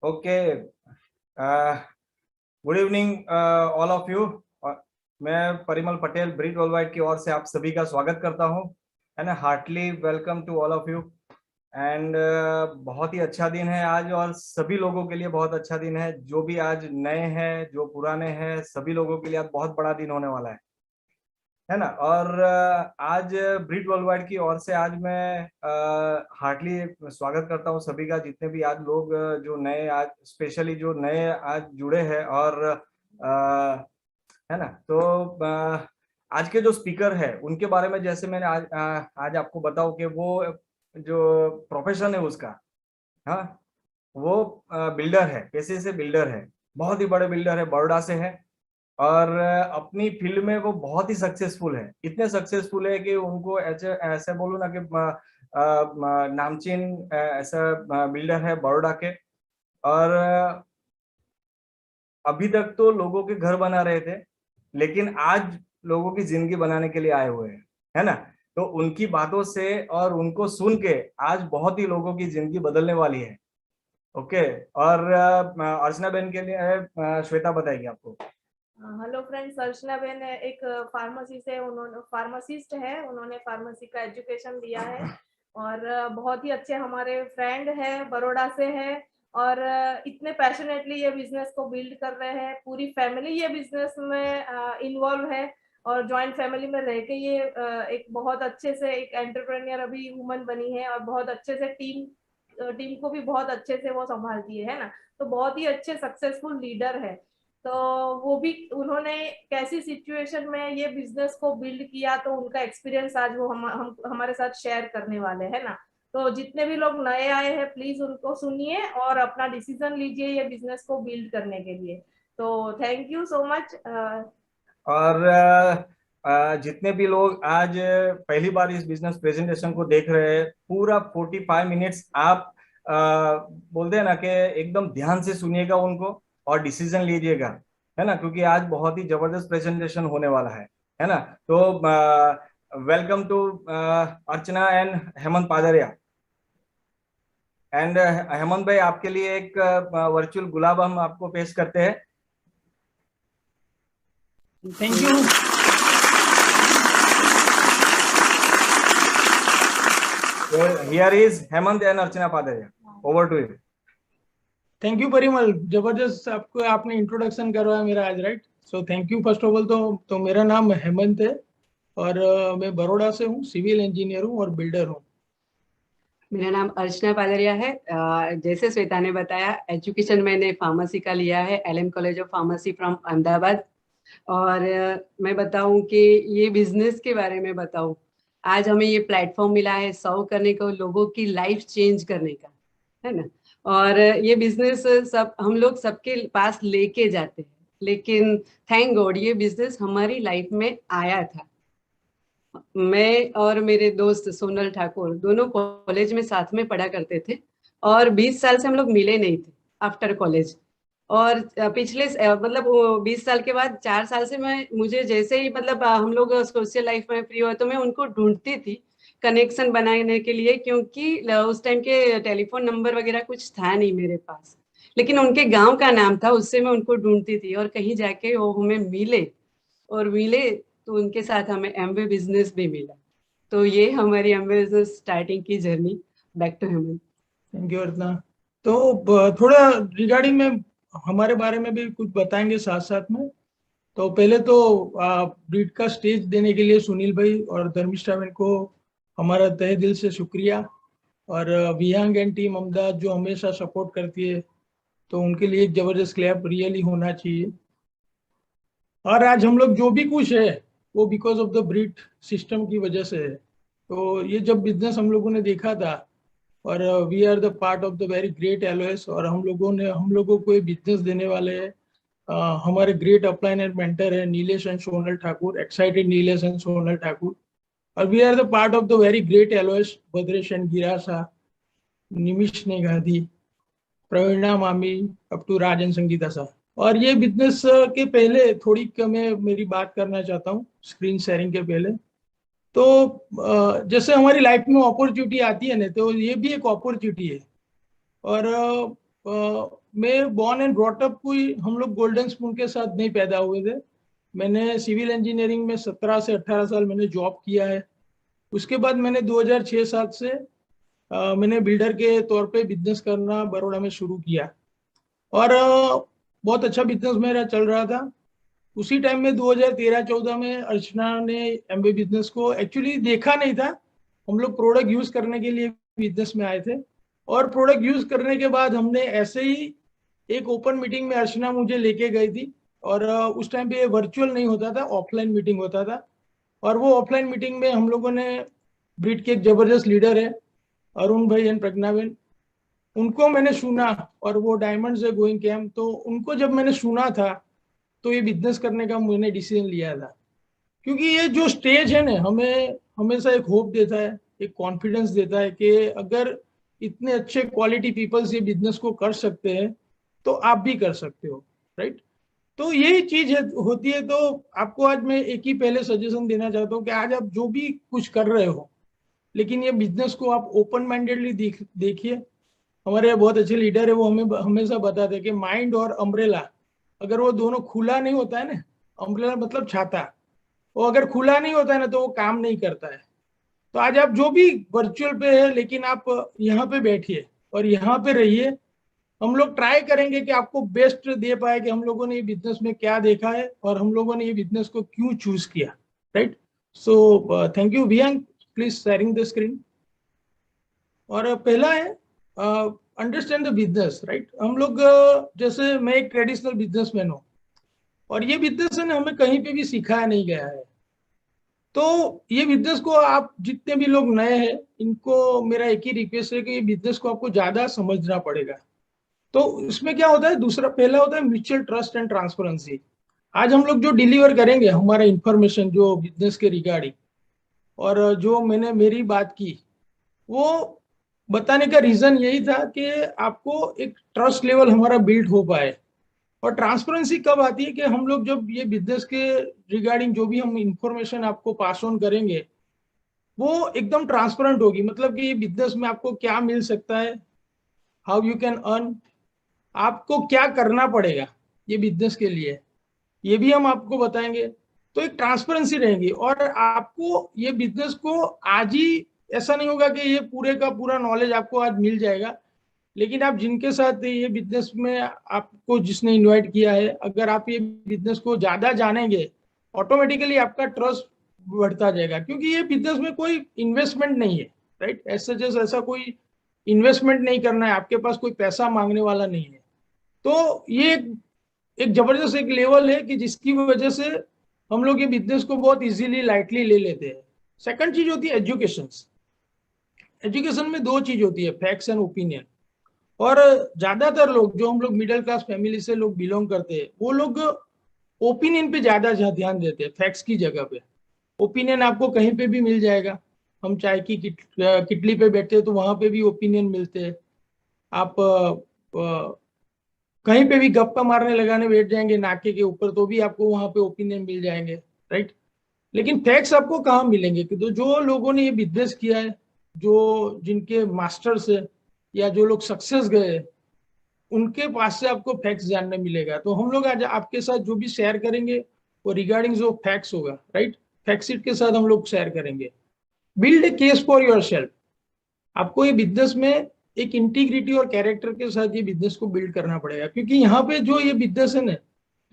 Okay, good evening all of you. मैं Parimal Patel breed worldwide की ओर से आप सभी का स्वागत करता हूं and heartly welcome to all of you. And बहुत ही अच्छा दिन है आज, और सभी लोगों के लिए बहुत अच्छा दिन है। जो भी आज नए हैं, जो पुराने हैं, सभी लोगों के लिए आज बहुत बड़ा दिन होने वाला है ना। और आज ब्रीड वर्ल्डवाइड की ओर से आज मैं हार्टली स्वागत करता हूं सभी का, जितने भी आज लोग जो नए आज स्पेशली जो नए आज जुड़े हैं। और है ना, तो आज के जो स्पीकर है उनके बारे में जैसे मैंने आज आपको बताऊं कि वो जो प्रोफेशन है उसका, हाँ, वो बिल्डर है, पेशे से बिल्डर है। बहुत ही बड़े बिल्डर है, बड़ौदा से है। और अपनी फील्ड में वो बहुत ही सक्सेसफुल है। इतने सक्सेसफुल है कि उनको ऐसे ऐसे बोलूँ ना कि नामचीन ऐसा बिल्डर है बड़ौदा के। और अभी तक तो लोगों के घर बना रहे थे, लेकिन आज लोगों की जिंदगी बनाने के लिए आए हुए हैं, है ना। तो उनकी बातों से और उनको सुन के आज बहुत ही लोगों की जिंदगी बदलने वाली है। ओके। और अर्चना बहन के लिए श्वेता बताएगी आपको। हेलो फ्रेंड्स, अर्चना बहन एक फार्मेसी से उन्होंने फार्मासिस्ट है, उन्होंने फार्मेसी का एजुकेशन लिया है और बहुत ही अच्छे हमारे फ्रेंड है, बड़ौदा से है। और इतने पैशनेटली ये बिजनेस को बिल्ड कर रहे हैं। पूरी फैमिली ये बिजनेस में इन्वॉल्व है और जॉइंट फैमिली में रह के ये एक बहुत अच्छे से एक एंटरप्रेन्योर अभी वुमन बनी है और बहुत अच्छे से टीम को भी बहुत अच्छे से वो संभालती है ना। तो बहुत ही अच्छे सक्सेसफुल लीडर है। तो वो भी उन्होंने कैसी सिचुएशन में ये बिजनेस को बिल्ड किया, तो उनका एक्सपीरियंस आज वो हम हमारे साथ शेयर करने वाले हैं ना। तो जितने भी लोग नए आए हैं प्लीज उनको सुनिए और अपना डिसीजन लीजिए ये बिजनेस को बिल्ड करने के लिए। तो थैंक यू सो मच। और जितने भी लोग आज पहली बार इस बिजनेस प्रेजेंटेशन को देख रहे हैं, पूरा 45 मिनट्स आप बोलते हैं ना कि एकदम ध्यान से सुनिएगा उनको और डिसीजन लीजिएगा, है ना, क्योंकि आज बहुत ही जबरदस्त प्रेजेंटेशन होने वाला है ना। तो welcome to Archana and Hemant Padaria. And Hemant भाई, आपके लिए एक वर्चुअल गुलाब हम आपको पेश करते हैं। Thank you. Here is Hemant and Archana Padaria. Over to you. Thank you Parimal, जबरदस्त आपको आपने इंट्रोडक्शन करवाया मेरा आज, right. So thank you first of all. तो मेरा नाम हेमंत है और मैं बड़ौदा से हूँ, सिविल इंजीनियर हूँ और बिल्डर हूँ। मेरा नाम अर्चना पादरिया है। जैसे श्वेता ने बताया, एजुकेशन मैंने फार्मेसी का लिया है, LM college of pharmacy from Ahmedabad. और मैं बताऊं कि ये बिजनेस के बारे में बताऊं, आज हमें ये प्लेटफॉर्म मिला है सर्व करने को, लोगों की लाइफ चेंज करने का, है ना। और ये बिजनेस सब हम लोग सबके पास लेके जाते हैं, लेकिन थैंक गॉड ये बिजनेस हमारी लाइफ में आया था। मैं और मेरे दोस्त सोनल ठाकुर दोनों कॉलेज में साथ में पढ़ा करते थे और 20 साल से हम लोग मिले नहीं थे आफ्टर कॉलेज। और पिछले मतलब 20 साल के बाद 4 साल से मुझे जैसे ही मतलब हम लोग सोशल लाइफ में फ्री हुए तो मैं उनको ढूंढती थी कनेक्शन बनाने के लिए, क्योंकि उस टाइम के टेलीफोन नंबर वगैरह कुछ था नहीं मेरे पास, लेकिन उनके गांव का नाम था, उससे मैं उनको ढूंढती थी और कहीं जाके वो हमें मिले तो उनके साथ हमें एमवे बिजनेस भी मिला। तो ये हमारी एमवे बिजनेस स्टार्टिंग की जर्नी। Back to Hemant. Thank you Archana. तो थोड़ा रिगार्डिंग में हमारे बारे में भी कुछ बताएंगे साथ साथ में। तो पहले तो ब्रीड का स्टेज देने के लिए सुनील भाई और धर्मिष्ठा बहन को हमारा तहे दिल से शुक्रिया। और वियांग एंड टीम अहमदाबाद जो हमेशा सपोर्ट करती है, तो उनके लिए एक जबरदस्त क्लैप रियली होना चाहिए। और आज हम लोग जो भी कुछ है वो because of the breed system की वजह से है। तो ये जब बिजनेस हम लोगों ने देखा था, और we are the part of the very great LOS, और हम लोगों को ये बिजनेस देने वाले हैं हमारे ग्रेट अपलाइन एंड मेंटर है Nilesh and Sonal Thakur, excited Nilesh and Sonal Thakur. और we are the part of the very great LOS Bhadresh and Girasa, Nimish ने गांधी, प्रवीणा मामी, अप टू राजन संगीता सा। और ये बिजनेस के पहले थोड़ी मैं मेरी बात करना चाहता हूँ स्क्रीन शेयरिंग के पहले। तो जैसे हमारी लाइफ में अपॉर्चुनिटी आती है ना, तो ये भी एक अपॉर्चुनिटी है। और मैं बॉर्न एंड ब्रॉट अप कोई हम लोग गोल्डन स्पून के साथ नहीं पैदा हुए थे। मैंने सिविल इंजीनियरिंग में 17 से 18 साल मैंने जॉब किया है। उसके बाद मैंने 2006-07 से मैंने बिल्डर के तौर पे बिजनेस करना बड़ौदा में शुरू किया और बहुत अच्छा बिजनेस मेरा चल रहा था। उसी टाइम में 2013-14 में अर्चना ने एमबीए बिजनेस को एक्चुअली देखा नहीं था। हम लोग प्रोडक्ट यूज करने के लिए बिजनेस में आए थे और प्रोडक्ट यूज करने के बाद हमने ऐसे ही एक ओपन मीटिंग में अर्चना मुझे लेके गई थी और उस टाइम पे वर्चुअल नहीं होता था, ऑफलाइन मीटिंग होता था। और वो ऑफलाइन मीटिंग में हम लोगों ने ब्रीड के एक जबरदस्त लीडर है अरुण भाई एंड प्रज्ञाबेन, उनको मैंने सुना और वो डायमंड से गोइंग कैम, तो उनको जब मैंने सुना था तो ये बिजनेस करने का मैंने डिसीजन लिया था। क्योंकि ये जो स्टेज है ना, हमें हमेशा एक होप देता है, एक कॉन्फिडेंस देता है कि अगर इतने अच्छे क्वालिटी पीपल्स ये बिजनेस को कर सकते हैं तो आप भी कर सकते हो, राइट। तो यही चीज होती है। तो आपको आज मैं एक ही पहले सजेशन देना चाहता हूँ कि आज आप जो भी कुछ कर रहे हो, लेकिन ये बिजनेस को आप ओपन माइंडेडली देखिए। हमारे बहुत अच्छे लीडर है, वो हमें हमेशा बताते हैं कि माइंड और अम्ब्रेला अगर वो दोनों खुला नहीं होता है ना, अम्ब्रेला मतलब छाता, वो अगर खुला नहीं होता है ना तो वो काम नहीं करता है। तो आज आप जो भी वर्चुअल पे है, लेकिन आप यहाँ पे बैठिए और यहाँ पे रहिए। हम लोग ट्राई करेंगे कि आपको बेस्ट दे पाए कि हम लोगों ने ये बिजनेस में क्या देखा है और हम लोगों ने ये बिजनेस को क्यों चूज किया, right. So thank you Viyang, please sharing the screen. और पहला है अंडरस्टैंड द बिजनेस, राइट। हम लोग जैसे मैं एक ट्रेडिशनल बिजनेसमैन हूँ और ये बिजनेस है ना हमें कहीं पे भी सिखाया नहीं गया है। तो ये बिजनेस को आप जितने भी लोग नए हैं, इनको मेरा एक ही रिक्वेस्ट है कि ये बिजनेस को आपको ज्यादा समझना पड़ेगा। तो इसमें क्या होता है, दूसरा पहला होता है म्यूचुअल ट्रस्ट एंड ट्रांसपेरेंसी। आज हम लोग जो डिलीवर करेंगे हमारा इंफॉर्मेशन जो बिजनेस के रिगार्डिंग, और जो मैंने मेरी बात की वो बताने का रीजन यही था कि आपको एक ट्रस्ट लेवल हमारा बिल्ड हो पाए। और ट्रांसपेरेंसी कब आती है कि हम लोग जब ये बिजनेस के रिगार्डिंग जो भी हम इंफॉर्मेशन आपको पास ऑन करेंगे वो एकदम ट्रांसपेरेंट होगी। मतलब कि ये बिजनेस में आपको क्या मिल सकता है, हाउ यू कैन अर्न, आपको क्या करना पड़ेगा ये बिजनेस के लिए, ये भी हम आपको बताएंगे। तो एक ट्रांसपेरेंसी रहेगी और आपको ये बिजनेस को आज ही ऐसा नहीं होगा कि ये पूरे का पूरा नॉलेज आपको आज मिल जाएगा, लेकिन आप जिनके साथ ये बिजनेस में आपको जिसने इनवाइट किया है, अगर आप ये बिजनेस को ज्यादा जानेंगे ऑटोमेटिकली आपका ट्रस्ट बढ़ता जाएगा। क्योंकि ये बिजनेस में कोई इन्वेस्टमेंट नहीं है, राइट। ऐसा कोई इन्वेस्टमेंट नहीं करना है, आपके पास कोई पैसा मांगने वाला नहीं है। तो ये एक जबरदस्त एक लेवल है कि जिसकी वजह से हम लोग ये बिजनेस को बहुत इजीली लाइटली ले लेते हैं। सेकंड चीज होती है एजुकेशन। एजुकेशन में दो चीज होती है, फैक्ट्स एंड ओपिनियन। और ज्यादातर लोग जो हम लोग मिडिल क्लास फैमिली से लोग बिलोंग करते हैं वो लोग ओपिनियन पे ज्यादा ध्यान देते हैं फैक्ट्स की जगह पे। ओपिनियन आपको कहीं पे भी मिल जाएगा, हम चाय की किटली पे बैठे तो वहां पे भी ओपिनियन मिलते हैं। आप कहीं पे भी गप्पा मारने लगाने बैठ जाएंगे नाके के ऊपर तो भी आपको वहां पे ओपिनियन मिल जाएंगे, राइट। लेकिन फैक्ट्स आपको कहाँ मिलेंगे कि जो लोगों ने ये बिजनेस किया है, जो जिनके मास्टर्स है या जो लोग सक्सेस गए, उनके पास से आपको फैक्ट्स जानने मिलेगा। तो हम लोग आज आपके साथ जो भी शेयर करेंगे वो रिगार्डिंग जो फैक्ट्स होगा, राइट, फैक्ट शीट के साथ हम लोग शेयर करेंगे। Build a case for your self. आपको ये बिजनेस में एक इंटीग्रिटी और कैरेक्टर के साथ ये बिजनेस को बिल्ड करना पड़ेगा। क्योंकि यहाँ पे जो ये बिजनेस है ना,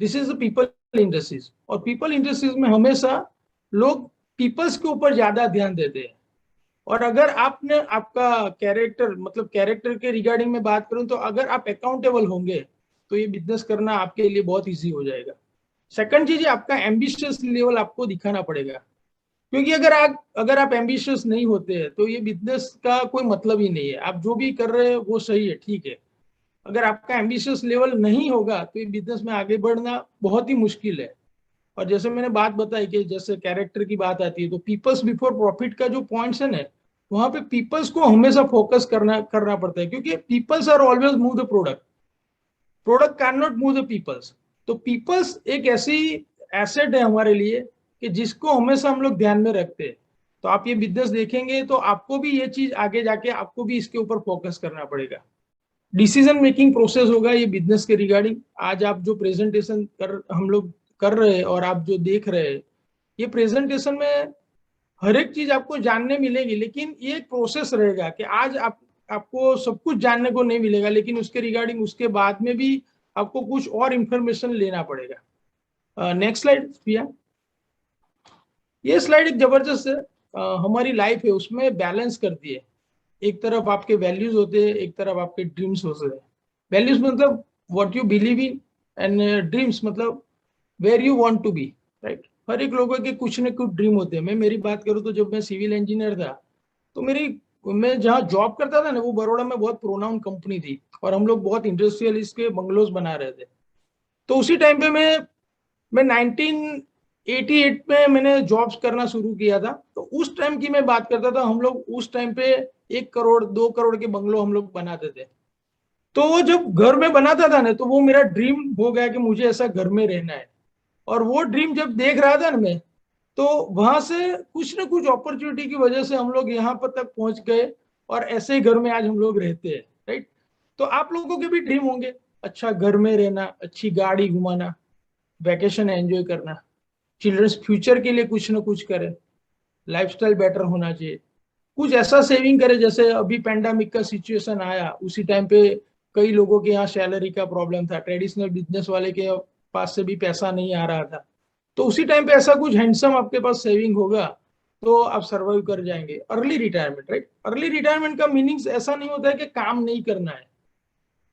this is the people industries, और पीपल इंडस्ट्रीज में हमेशा लोग पीपल्स के ऊपर ज्यादा ध्यान देते हैं। और अगर आपने आपका कैरेक्टर, मतलब कैरेक्टर के रिगार्डिंग में बात करूं तो अगर आप अकाउंटेबल होंगे तो ये बिजनेस करना आपके लिए बहुत इजी हो जाएगा। सेकंड चीज है आपका एम्बिशियस लेवल आपको दिखाना पड़ेगा। क्योंकि अगर आप एम्बिशियस नहीं होते हैं तो ये बिजनेस का कोई मतलब ही नहीं है। आप जो भी कर रहे हैं वो सही है, ठीक है। अगर आपका एम्बिशियस लेवल नहीं होगा तो ये बिजनेस में आगे बढ़ना बहुत ही मुश्किल है। और जैसे मैंने बात बताई कि जैसे कैरेक्टर की बात आती है तो पीपल्स बिफोर प्रॉफिट का जो पॉइंट्स है ना, वहां पे पीपल्स को हमेशा फोकस करना पड़ता है। क्योंकि peoples are always move the product, product can not move the peoples. तो पीपल्स एक ऐसी एसेट है हमारे लिए कि जिसको हमेशा हम लोग ध्यान में रखते हैं। तो आप ये बिजनेस देखेंगे तो आपको भी ये चीज आगे जाके आपको भी इसके ऊपर फोकस करना पड़ेगा। डिसीजन मेकिंग प्रोसेस होगा ये बिजनेस के रिगार्डिंग। आज आप जो प्रेजेंटेशन हम लोग कर रहे हैं और आप जो देख रहे हैं, ये प्रेजेंटेशन में हर एक चीज आपको जानने मिलेगी, लेकिन ये एक प्रोसेस रहेगा कि आज आपको सब कुछ जानने को नहीं मिलेगा, लेकिन उसके रिगार्डिंग उसके बाद में भी आपको कुछ और इंफॉर्मेशन लेना पड़ेगा। नेक्स्ट स्लाइड प्रिया। ये स्लाइड एक जबरदस्त है, हमारी लाइफ है उसमें बैलेंस करती है। एक तरफ आपके वैल्यूज होते हैं, एक तरफ आपके ड्रीम्स होते हैं। वैल्यूज मतलब what you believe in, and dreams मतलब where you want to be, right. हर एक लोगों के कुछ न कुछ ड्रीम होते हैं। मैं मेरी बात करूँ तो जब मैं सिविल इंजीनियर था तो मैं जहाँ जॉब करता था ना, वो बड़ौदा में बहुत प्रोनाउन कंपनी थी और हम लोग बहुत इंडस्ट्रियलिस्ट के बंगलोज बना रहे थे। तो उसी टाइम पे मैं 1988 में मैंने जॉब्स करना शुरू किया था। तो उस टाइम की मैं बात करता था, हम लोग उस टाइम पे 1 करोड़ 2 करोड़ के बंगलो हम लोग बनाते थे। तो वो जब घर में बनाता था ना, तो वो मेरा ड्रीम हो गया कि मुझे ऐसा घर में रहना है। और वो ड्रीम जब देख रहा था ना मैं, तो वहां से कुछ ना कुछ अपॉर्चुनिटी की वजह से हम लोग यहाँ पर तक पहुंच गए और ऐसे ही घर में आज हम लोग रहते हैं, राइट। तो आप लोगों के भी ड्रीम होंगे, अच्छा घर में रहना, अच्छी गाड़ी घुमाना, वैकेशन एंजॉय करना, चिल्ड्रंस फ्यूचर के लिए कुछ ना कुछ करें, लाइफस्टाइल बेटर होना चाहिए, कुछ ऐसा सेविंग करें। जैसे अभी पेंडेमिक का सिचुएशन आया, उसी टाइम पे कई लोगों के यहाँ सैलरी का प्रॉब्लम था, ट्रेडिशनल बिजनेस वाले के पास से भी पैसा नहीं आ रहा था। तो उसी टाइम पे ऐसा कुछ हैंडसम आपके पास सेविंग होगा तो आप सर्वाइव कर जाएंगे। Early retirement, right. Early retirement का मीनिंग ऐसा नहीं होता है कि काम नहीं करना है।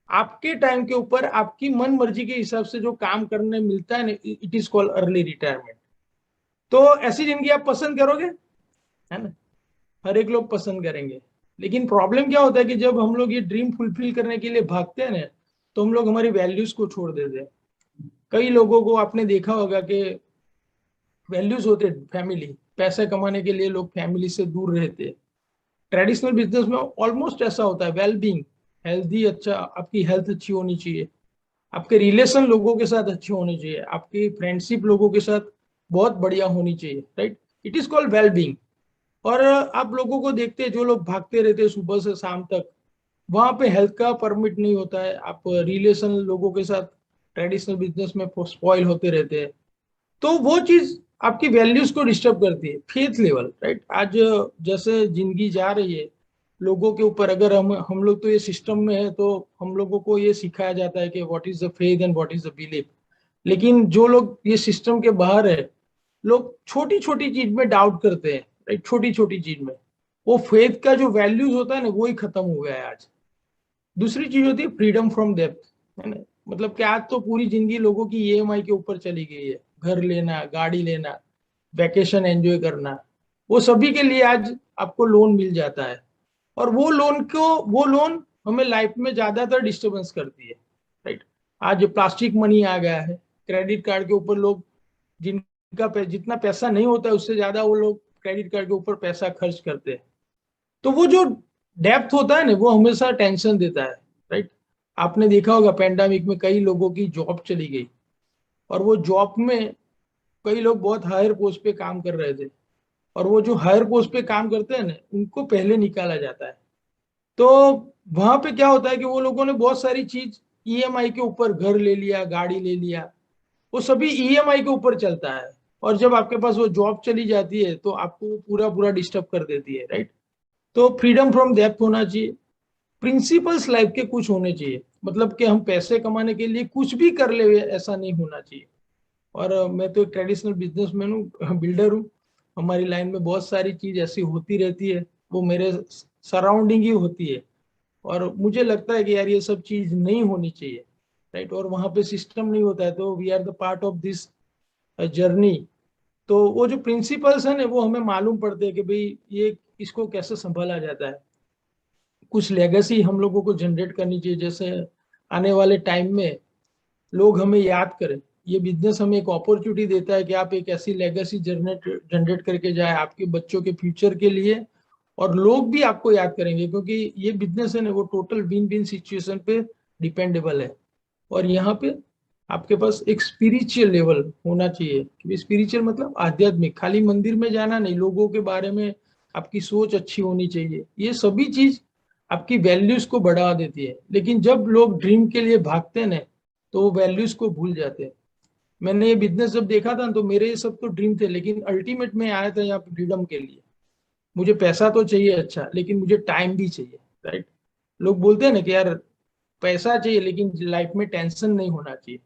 आपके टाइम के ऊपर आपकी मन मर्जी के हिसाब से जो काम करने मिलता है, it is called early retirement. तो ऐसी जिंदगी आप पसंद करोगे, है ना? हर एक लोग पसंद करेंगे। लेकिन प्रॉब्लम क्या होता है कि जब हम लोग ये ड्रीम फुलफिल करने के लिए भागते हैं ना, तो हम लोग हमारी वैल्यूज को छोड़ देते हैं। कई लोगों को आपने देखा होगा कि वैल्यूज होते फैमिली, पैसे कमाने के लिए लोग फैमिली से दूर रहते हैं। ट्रेडिशनल बिजनेस में ऑलमोस्ट ऐसा होता है। वेल बीइंग, हेल्दी, अच्छा, आपकी हेल्थ अच्छी होनी चाहिए, आपके रिलेशन लोगों के साथ अच्छे होने चाहिए, आपकी फ्रेंडशिप लोगों के साथ बहुत बढ़िया होनी चाहिए, right. It is called well being. और आप लोगों को देखते हैं जो लोग भागते रहते हैं सुबह से शाम तक, वहां पे हेल्थ का परमिट नहीं होता है। आप रिलेशन लोगों के साथ ट्रेडिशनल बिजनेस में स्पॉइल होते रहते हैं। तो वो चीज आपकी वैल्यूज को डिस्टर्ब करती है। Faith level, right. आज जैसे जिंदगी जा रही है लोगों के ऊपर, अगर हम लोग तो ये सिस्टम में है तो हम लोगों को ये सिखाया जाता है कि what is the faith and what is the belief. लेकिन जो लोग ये सिस्टम के बाहर है, लोग छोटी छोटी चीज में डाउट करते हैं, राइट। छोटी छोटी चीज में वो फेथ का जो वैल्यूज होता है ना, वो ही खत्म हो गया है आज। दूसरी चीज होती है फ्रीडम फ्रॉम डेब्ट, है ना। मतलब कि आज तो पूरी जिंदगी लोगों की ईएमआई के ऊपर चली गई है। घर लेना, गाड़ी लेना, वैकेशन एंजॉय करना, वो सभी के लिए आज आपको लोन मिल जाता है। और वो लोन हमें लाइफ में ज्यादातर डिस्टर्बेंस करती है, राइट। आज प्लास्टिक मनी आ गया है। क्रेडिट कार्ड के ऊपर लोग, जिनका जितना पैसा नहीं होता है उससे ज्यादा वो लोग क्रेडिट कार्ड के ऊपर पैसा खर्च करते हैं। तो वो जो डेप्थ होता है ना, वो हमेशा टेंशन देता है, राइट। आपने देखा होगा पेंडेमिक में कई लोगों की जॉब चली गई, और वो जॉब में कई लोग बहुत हायर पोस्ट पे काम कर रहे थे, और वो जो हायर पोस्ट पे काम करते हैं ना, उनको पहले निकाला जाता है। तो वहां पे क्या होता है कि वो लोगों ने बहुत सारी चीज ईएमआई के ऊपर, घर ले लिया, गाड़ी ले लिया, वो सभी ईएमआई के ऊपर चलता है। और जब आपके पास वो जॉब चली जाती है तो आपको पूरा पूरा डिस्टर्ब कर देती है, राइट। तो फ्रीडम फ्रॉम डेब्ट होना चाहिए। प्रिंसिपल्स लाइफ के कुछ होने चाहिए, मतलब कि हम पैसे कमाने के लिए कुछ भी कर ले, ऐसा नहीं होना चाहिए। और मैं तो एक ट्रेडिशनल बिजनेसमैन हूँ, बिल्डर हूँ। हमारी लाइन में बहुत सारी चीज ऐसी होती रहती है, वो मेरे सराउंडिंग ही होती है। और मुझे लगता है कि यार ये सब चीज नहीं होनी चाहिए, राइट। और वहां पे सिस्टम नहीं होता है, तो we are the part of this journey. तो वो जो प्रिंसिपल्स है ना, वो हमें मालूम पड़ते हैं कि भाई ये इसको कैसे संभाला जाता है। कुछ लेगेसी हम लोगों को जनरेट करनी चाहिए, जैसे आने वाले टाइम में लोग हमें याद करें। ये बिजनेस हमें एक अपॉर्चुनिटी देता है कि आप एक ऐसी लेगेसी जनरेट जनरेट करके जाए आपके बच्चों के फ्यूचर के लिए, और लोग भी आपको याद करेंगे, क्योंकि ये बिजनेस है ना, वो टोटल विन विन सिचुएशन पे डिपेंडेबल है। और यहाँ पे आपके पास एक स्पिरिचुअल लेवल होना चाहिए। स्पिरिचुअल मतलब आध्यात्मिक, खाली मंदिर में जाना नहीं, लोगों के बारे में आपकी सोच अच्छी होनी चाहिए। ये सभी चीज आपकी वैल्यूज को बढ़ावा देती है। लेकिन जब लोग ड्रीम के लिए भागते हैं ना, तो वो वैल्यूज को भूल जाते हैं। मैंने ये बिजनेस जब देखा था तो मेरे ये सब तो ड्रीम थे, लेकिन अल्टीमेट में आया था यहाँ पे फ्रीडम के लिए। मुझे पैसा तो चाहिए अच्छा, लेकिन मुझे टाइम भी चाहिए, राइट। लोग बोलते हैं ना कि यार पैसा चाहिए लेकिन लाइफ में टेंशन नहीं होना चाहिए।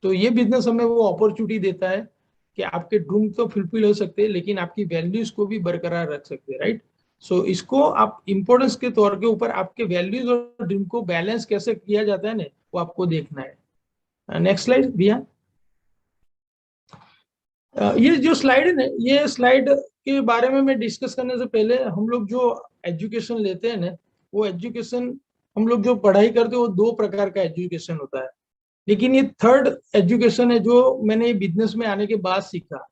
तो ये बिजनेस हमें वो अपॉर्चुनिटी देता है कि आपके ड्रीम तो फुलफिल हो सकते हैं, लेकिन आपकी वैल्यूज को भी बरकरार रख सकते हैं, राइट। सो इसको आप इम्पोर्टेंस के तौर के ऊपर आपके वैल्यूज और ड्रीम को बैलेंस कैसे किया जाता है ना, वो आपको देखना है। नेक्स्ट स्लाइड भैया। ये जो स्लाइड है ना, ये स्लाइड के बारे में मैं डिस्कस करने से पहले, हम लोग जो एजुकेशन लेते हैं ना, वो एजुकेशन, हम लोग जो पढ़ाई करते हैं वो 2 प्रकार का एजुकेशन होता है। लेकिन ये थर्ड एजुकेशन है जो मैंने बिजनेस में आने के बाद सीखा।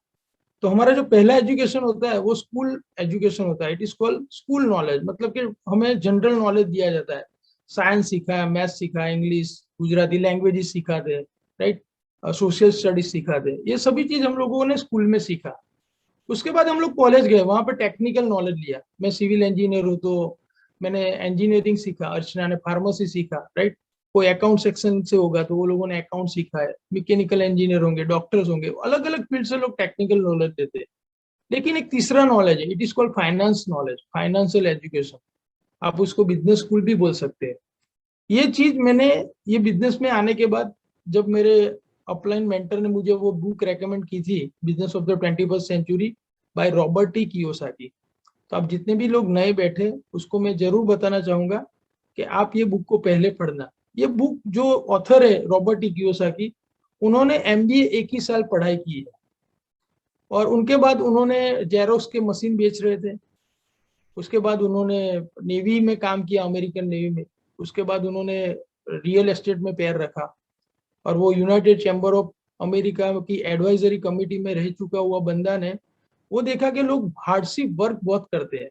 तो हमारा जो पहला एजुकेशन होता है वो स्कूल एजुकेशन होता है। It is called school knowledge, मतलब कि हमें जनरल नॉलेज दिया जाता है। साइंस सीखा है, मैथ सीखा है, इंग्लिश, गुजराती लैंग्वेजेस सिखाते हैं, राइट, सोशल स्टडीज सिखाते हैं। ये सभी चीज हम लोगों ने स्कूल में सीखा। उसके बाद हम लोग कॉलेज गए, वहां पे टेक्निकल नॉलेज लिया। मैं सिविल इंजीनियर हूँ तो मैंने इंजीनियरिंग सीखा, अर्चना ने फार्मेसी सीखा, राइट। कोई अकाउंट सेक्शन से होगा तो वो लोगों ने अकाउंट सीखा है, मैकेनिकल इंजीनियर होंगे, डॉक्टर्स होंगे, अलग अलग फील्ड से लोग टेक्निकल नॉलेज देते हैं। लेकिन एक तीसरा नॉलेज है, it is called finance knowledge, financial education. आप उसको बिजनेस स्कूल भी बोल सकते हैं। ये चीज मैंने ये बिजनेस में आने के बाद, जब मेरे अपलाइन मेंटर ने मुझे वो बुक रेकमेंड की थी, business of the 21st century by Robert T Kiyosaki. तो आप जितने भी लोग नए बैठे, उसको मैं जरूर बताना चाहूंगा कि आप ये बुक को पहले पढ़ना। ये बुक जो ऑथर है रॉबर्ट टी कियोसाकी, उन्होंने एमबीए एक ही साल पढ़ाई की है, और उनके बाद उन्होंने जेरोक्स के मशीन बेच रहे थे। उसके बाद उन्होंने नेवी में काम किया, अमेरिकन नेवी में। उसके बाद उन्होंने रियल एस्टेट में पैर रखा, और वो यूनाइटेड चैम्बर ऑफ अमेरिका की एडवाइजरी कमेटी में रह चुका हुआ बंदा ने वो देखा कि लोग हार्डशिप वर्क बहुत करते हैं,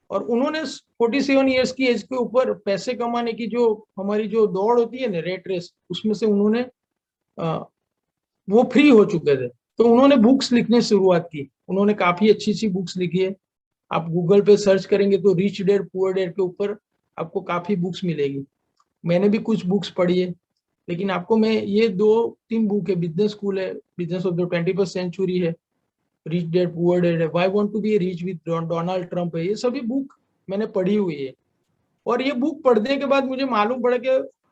और उन्होंने 47 ईयर्स की एज के ऊपर पैसे कमाने की जो हमारी जो दौड़ होती है ना, रेट रेस, उसमें से उन्होंने वो फ्री हो चुके थे। तो उन्होंने बुक्स लिखने शुरुआत की। उन्होंने काफी अच्छी अच्छी बुक्स लिखी है। आप गूगल पे सर्च करेंगे तो रिच डैड पुअर डैड के ऊपर आपको काफी बुक्स मिलेगी। मैंने भी कुछ बुक्स पढ़ी है, लेकिन आपको मैं ये 2-3 बुक है, बिजनेस स्कूल है, business of the 21st century है, रिच डैड पुअर डैड है, why want to be rich with Donald Trump है, ये सभी बुक मैंने पढ़ी हुई है। और ये बुक पढ़ने के बाद मुझे मालूम पड़ा कि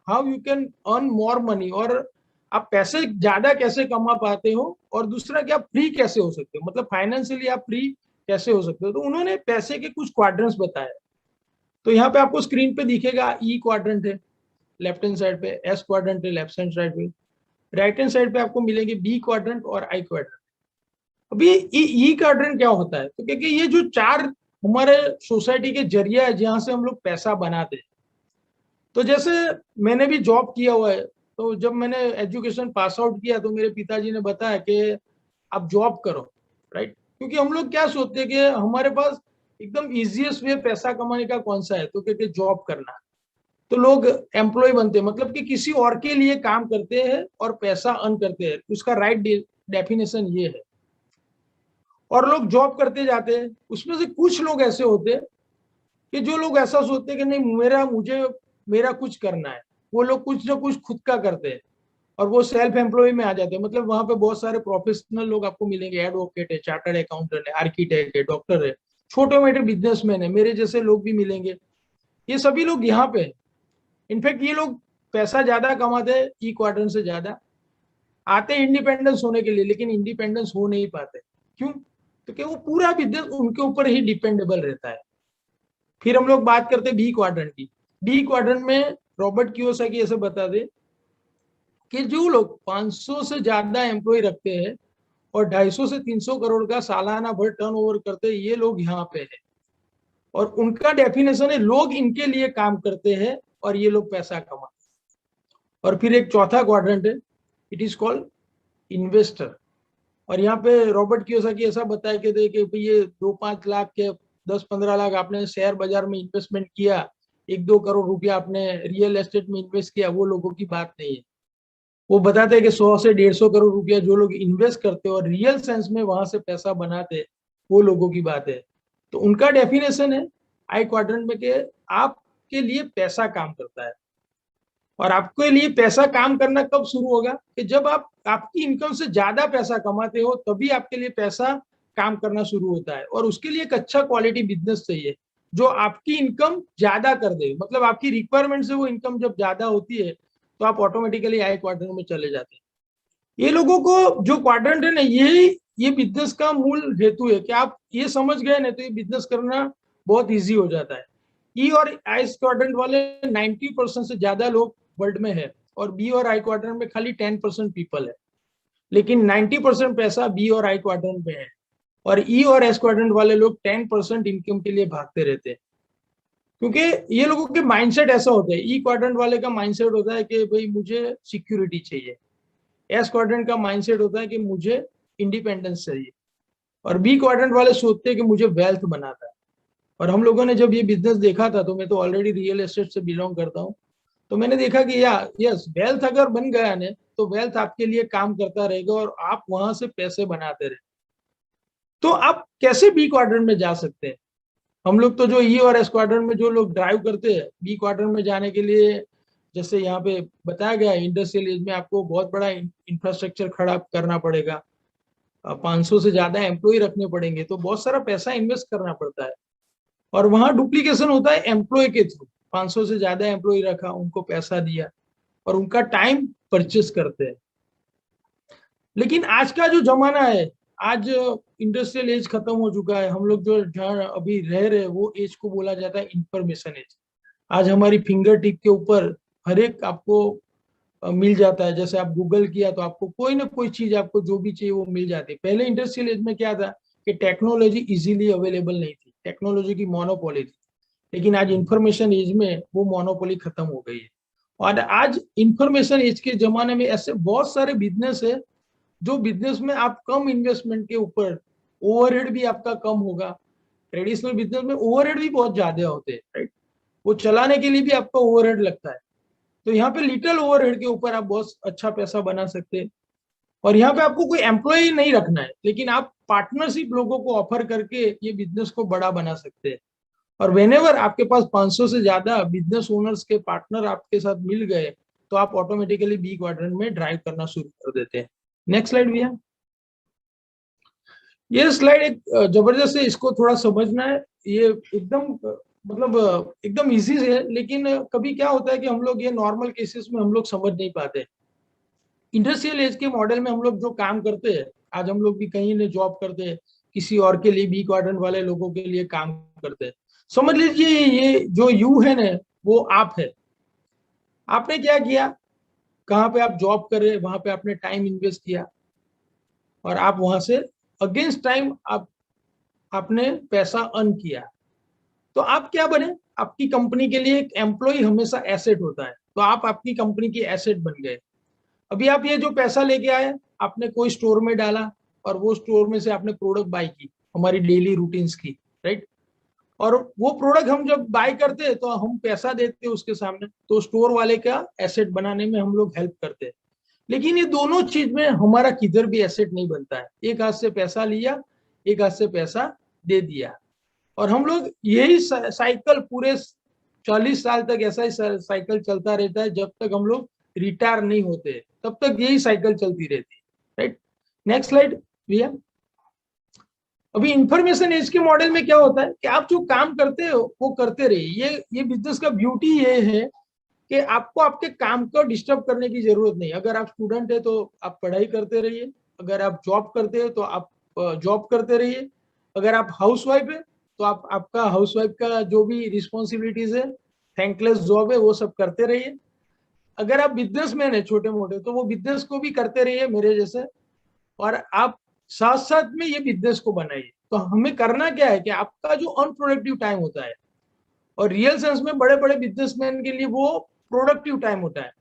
how you can earn more money, और आप पैसे ज्यादा कैसे कमा पाते हो, और दूसरा कि आप फ्री कैसे हो सकते हो, मतलब फाइनेंशियली आप फ्री कैसे हो सकते हो। तो उन्होंने पैसे के कुछ क्वाड्रेंट्स बताए। तो यहाँ पे आपको स्क्रीन पे दिखेगा, ई क्वाड्रेंट है लेफ्ट हैंड साइड पे, एस क्वाड्रेंट है लेफ्ट हैंड साइड पे, राइट हैंड साइड पे आपको मिलेंगे बी क्वाड्रेंट और आई क्वाड्रेंट। अभी ई क्वाड्रेंट क्या होता है, तो क्योंकि ये जो 4 हमारे सोसाइटी के जरिया है जहां से हम लोग पैसा बनाते हैं। तो जैसे मैंने भी जॉब किया हुआ है, तो जब मैंने एजुकेशन पास आउट किया तो मेरे पिताजी ने बताया कि आप जॉब करो, राइट। क्योंकि हम लोग क्या सोचते हैं कि हमारे पास एकदम इजीएस्ट वे पैसा कमाने का कौन सा है, तो कहते जॉब करना। तो लोग एम्प्लॉय बनते हैं, मतलब कि किसी और के लिए काम करते हैं और पैसा अर्न करते हैं, उसका राइट डेफिनेशन ये है। और लोग जॉब करते जाते हैं। उसमें से कुछ लोग ऐसे होते हैं कि जो लोग ऐसा सोचते हैं कि नहीं मेरा कुछ करना है, वो लोग कुछ ना कुछ खुद का करते हैं, और वो सेल्फ एम्प्लॉय में आ जाते हैं। मतलब वहां पे बहुत सारे प्रोफेशनल लोग आपको मिलेंगे, एडवोकेट है, चार्टर्ड अकाउंटेंट है, आर्किटेक्ट है, डॉक्टर है, छोटे मोटे बिजनेसमैन है, मेरे जैसे लोग भी मिलेंगे। ये सभी लोग यहाँ पे, इनफैक्ट ये लोग पैसा ज्यादा कमाते हैं ई क्वाड्रेंट से ज्यादा, आते इंडिपेंडेंस होने के लिए, लेकिन इंडिपेंडेंस हो नहीं पाते। क्यों? तो क्या वो पूरा बिजनेस उनके ऊपर ही डिपेंडेबल रहता है। फिर हम लोग बात करते हैं बी क्वाड्रेंट की। बी क्वाड्रेंट में रॉबर्ट कियोसाकी ऐसे बता दे कि जो लोग 500 से ज्यादा एम्प्लॉय रखते हैं और 250 से 300 करोड़ का सालाना भर टर्नओवर करते हैं, ये लोग यहाँ पे हैं। और उनका डेफिनेशन है लोग इनके लिए काम करते हैं और ये लोग पैसा कमाते हैं। और फिर एक चौथा क्वाड्रेंट है, इट इज कॉल्ड इन्वेस्टर। और यहाँ पे रॉबर्ट कियोसाकी ऐसा बताया कि ये 2-5 लाख के 10-15 लाख आपने शेयर बाजार में इन्वेस्टमेंट किया, 1-2 करोड़ रुपया आपने रियल एस्टेट में इन्वेस्ट किया, वो लोगों की बात नहीं है। वो बताते हैं कि 100 से 150 करोड़ रुपया जो लोग इन्वेस्ट करते और रियल सेंस में वहां से पैसा बनाते, वो लोगों की बात है। तो उनका डेफिनेशन है आई क्वाड्रेंट में कि आप आपके लिए पैसा काम करता है। और आपके लिए पैसा काम करना कब शुरू होगा कि जब आप आपकी इनकम से ज्यादा पैसा कमाते हो, तभी आपके लिए पैसा काम करना शुरू होता है। और उसके लिए एक अच्छा क्वालिटी बिजनेस चाहिए जो आपकी इनकम ज्यादा कर दे, मतलब आपकी रिक्वायरमेंट से वो इनकम जब ज्यादा होती है तो आप ऑटोमेटिकली आई क्वाड्रेंट में चले जाते हैं। ये लोगों को जो क्वाड्रेंट है ना, ये बिजनेस का मूल हेतु है कि आप ये समझ गए ना तो ये बिजनेस करना बहुत इजी हो जाता है। ई और आई क्वाड्रेंट वाले 90% से ज्यादा लोग वर्ल्ड में है, और बी और आई क्वाड्रेंट में खाली 10% पीपल है, लेकिन 90% पैसा बी और आई क्वाड्रेंट में है। और ई और एस क्वाड्रेंट वाले लोग 10% इनकम के लिए भागते रहते हैं, क्योंकि ये लोगों के माइंडसेट ऐसा होता है। ई क्वाड्रेंट वाले का माइंडसेट होता है कि भाई मुझे सिक्योरिटी चाहिए, एस क्वाड्रेंट का माइंडसेट होता है कि मुझे इंडिपेंडेंस चाहिए, और बी क्वाड्रेंट वाले सोचते हैं कि मुझे वेल्थ बनाता है। और हम लोगों ने जब ये बिजनेस देखा था, तो मैं तो ऑलरेडी रियल एस्टेट से बिलोंग करता हूँ, तो मैंने देखा कि यस, वेल्थ अगर बन गया ना तो वेल्थ आपके लिए काम करता रहेगा और आप वहां से पैसे बनाते रहे। तो आप कैसे बी क्वाड्रेंट में जा सकते हैं? हम लोग तो जो ई और एस क्वाड्रेंट में जो लोग ड्राइव करते हैं, बी क्वाड्रेंट में जाने के लिए जैसे यहाँ पे बताया गया है, इंडस्ट्रियल एज में आपको बहुत बड़ा इंफ्रास्ट्रक्चर खड़ा करना पड़ेगा, 500 से ज्यादा एम्प्लॉय रखने पड़ेंगे, तो बहुत सारा पैसा इन्वेस्ट करना पड़ता है। और वहां डुप्लीकेशन होता है एम्प्लॉय के थ्रू। 500 से ज्यादा एम्प्लॉय रखा, उनको पैसा दिया और उनका टाइम परचेस करते हैं। लेकिन आज का जो जमाना है, आज इंडस्ट्रियल एज खत्म हो चुका है। हम लोग जो जहाँ अभी रह रहे हैं वो एज को बोला जाता है इंफॉर्मेशन एज। आज हमारी फिंगर टिप के ऊपर हर एक आपको मिल जाता है। जैसे आप गूगल किया तो आपको कोई ना कोई चीज, आपको जो भी चाहिए वो मिल जाती है। पहले इंडस्ट्रियल एज में क्या था कि टेक्नोलॉजी इजीली अवेलेबल नहीं थी, टेक्नोलॉजी की मोनोपोली थी। लेकिन आज इंफॉर्मेशन एज में वो मोनोपोली खत्म हो गई है। और आज इंफॉर्मेशन एज के जमाने में ऐसे बहुत सारे बिजनेस है जो बिजनेस में आप कम इन्वेस्टमेंट के ऊपर, ओवरहेड भी आपका कम होगा। ट्रेडिशनल बिजनेस में ओवरहेड भी बहुत ज्यादा होते हैं, राइट? वो चलाने के लिए भी आपका ओवरहेड लगता है। तो यहाँ पे लिटिल ओवरहेड के ऊपर आप बहुत अच्छा पैसा बना सकते हैं। और यहाँ पे आपको कोई एम्प्लॉय नहीं रखना है, लेकिन आप पार्टनरशिप लोगों को ऑफर करके ये बिजनेस को बड़ा बना सकते हैं। और वेनेवर आपके पास 500 से ज्यादा बिजनेस ओनर्स के पार्टनर आपके साथ मिल गए तो आप ऑटोमेटिकली बी क्वाड्रेंट में ड्राइव करना शुरू कर देते हैं। नेक्स्ट स्लाइड भैया। ये स्लाइड एक जबरदस्त है, इसको थोड़ा समझना है। ये एकदम मतलब एकदम इजी है, लेकिन कभी क्या होता है कि हम लोग ये नॉर्मल केसेस में हम लोग समझ नहीं पाते। इंडस्ट्रियल एज के मॉडल में हम लोग जो काम करते हैं, आज हम लोग भी कहीं ने जॉब करते हैं, किसी और के लिए, बी क्वाड्रेंट वाले लोगों के लिए काम करते हैं। समझ लीजिए ये जो यू है ना, वो आप है। आपने क्या किया, कहाँ पे आप जॉब कर रहे हैं वहां पे आपने टाइम इन्वेस्ट किया, और आप वहां से अगेंस्ट टाइम आपने पैसा अर्न किया। तो आप क्या बने, आपकी कंपनी के लिए एक एम्प्लॉय हमेशा एसेट होता है, तो आप आपकी कंपनी की एसेट बन गए। अभी आप ये जो पैसा लेके आए, आपने कोई स्टोर में डाला, और वो स्टोर में से आपने प्रोडक्ट बाय की, हमारी डेली रूटीन्स की, राइट? और वो प्रोडक्ट हम जब बाय करते हैं तो हम पैसा देते हैं उसके सामने, तो स्टोर वाले का एसेट बनाने में हम लोग हेल्प करते हैं। लेकिन ये दोनों चीज में हमारा किधर भी एसेट नहीं बनता है। एक हाथ से पैसा लिया, एक हाथ से पैसा दे दिया, और हम लोग यही साइकिल पूरे 40 साल तक ऐसा ही साइकिल चलता रहता है। जब तक हम लोग रिटायर नहीं होते तब तक यही साइकिल चलती रहती है, राइट? नेक्स्ट स्लाइड भैया। अभी इंफॉर्मेशन एज के मॉडल में क्या होता है कि आप जो काम करते हो वो करते रहिए। ये बिजनेस का ब्यूटी ये है कि आपको आपके काम को डिस्टर्ब करने की जरूरत नहीं। अगर आप स्टूडेंट है तो आप पढ़ाई करते रहिए, अगर आप जॉब करते हो तो आप जॉब करते रहिए, अगर आप हाउसवाइफ है तो आप आपका हाउसवाइफ का जो भी रिस्पॉन्सिबिलिटीज है, थैंकलेस जॉब है, वो सब करते रहिए। अगर आप बिजनेसमैन है छोटे मोटे, तो वो बिजनेस को भी करते रहिए मेरे जैसे, और आप साथ साथ में ये बिजनेस को बनाइए। तो हमें करना क्या है कि आपका जो अनप्रोडक्टिव टाइम होता है, और रियल सेंस में बड़े बड़े बिजनेसमैन के लिए वो प्रोडक्टिव टाइम होता है,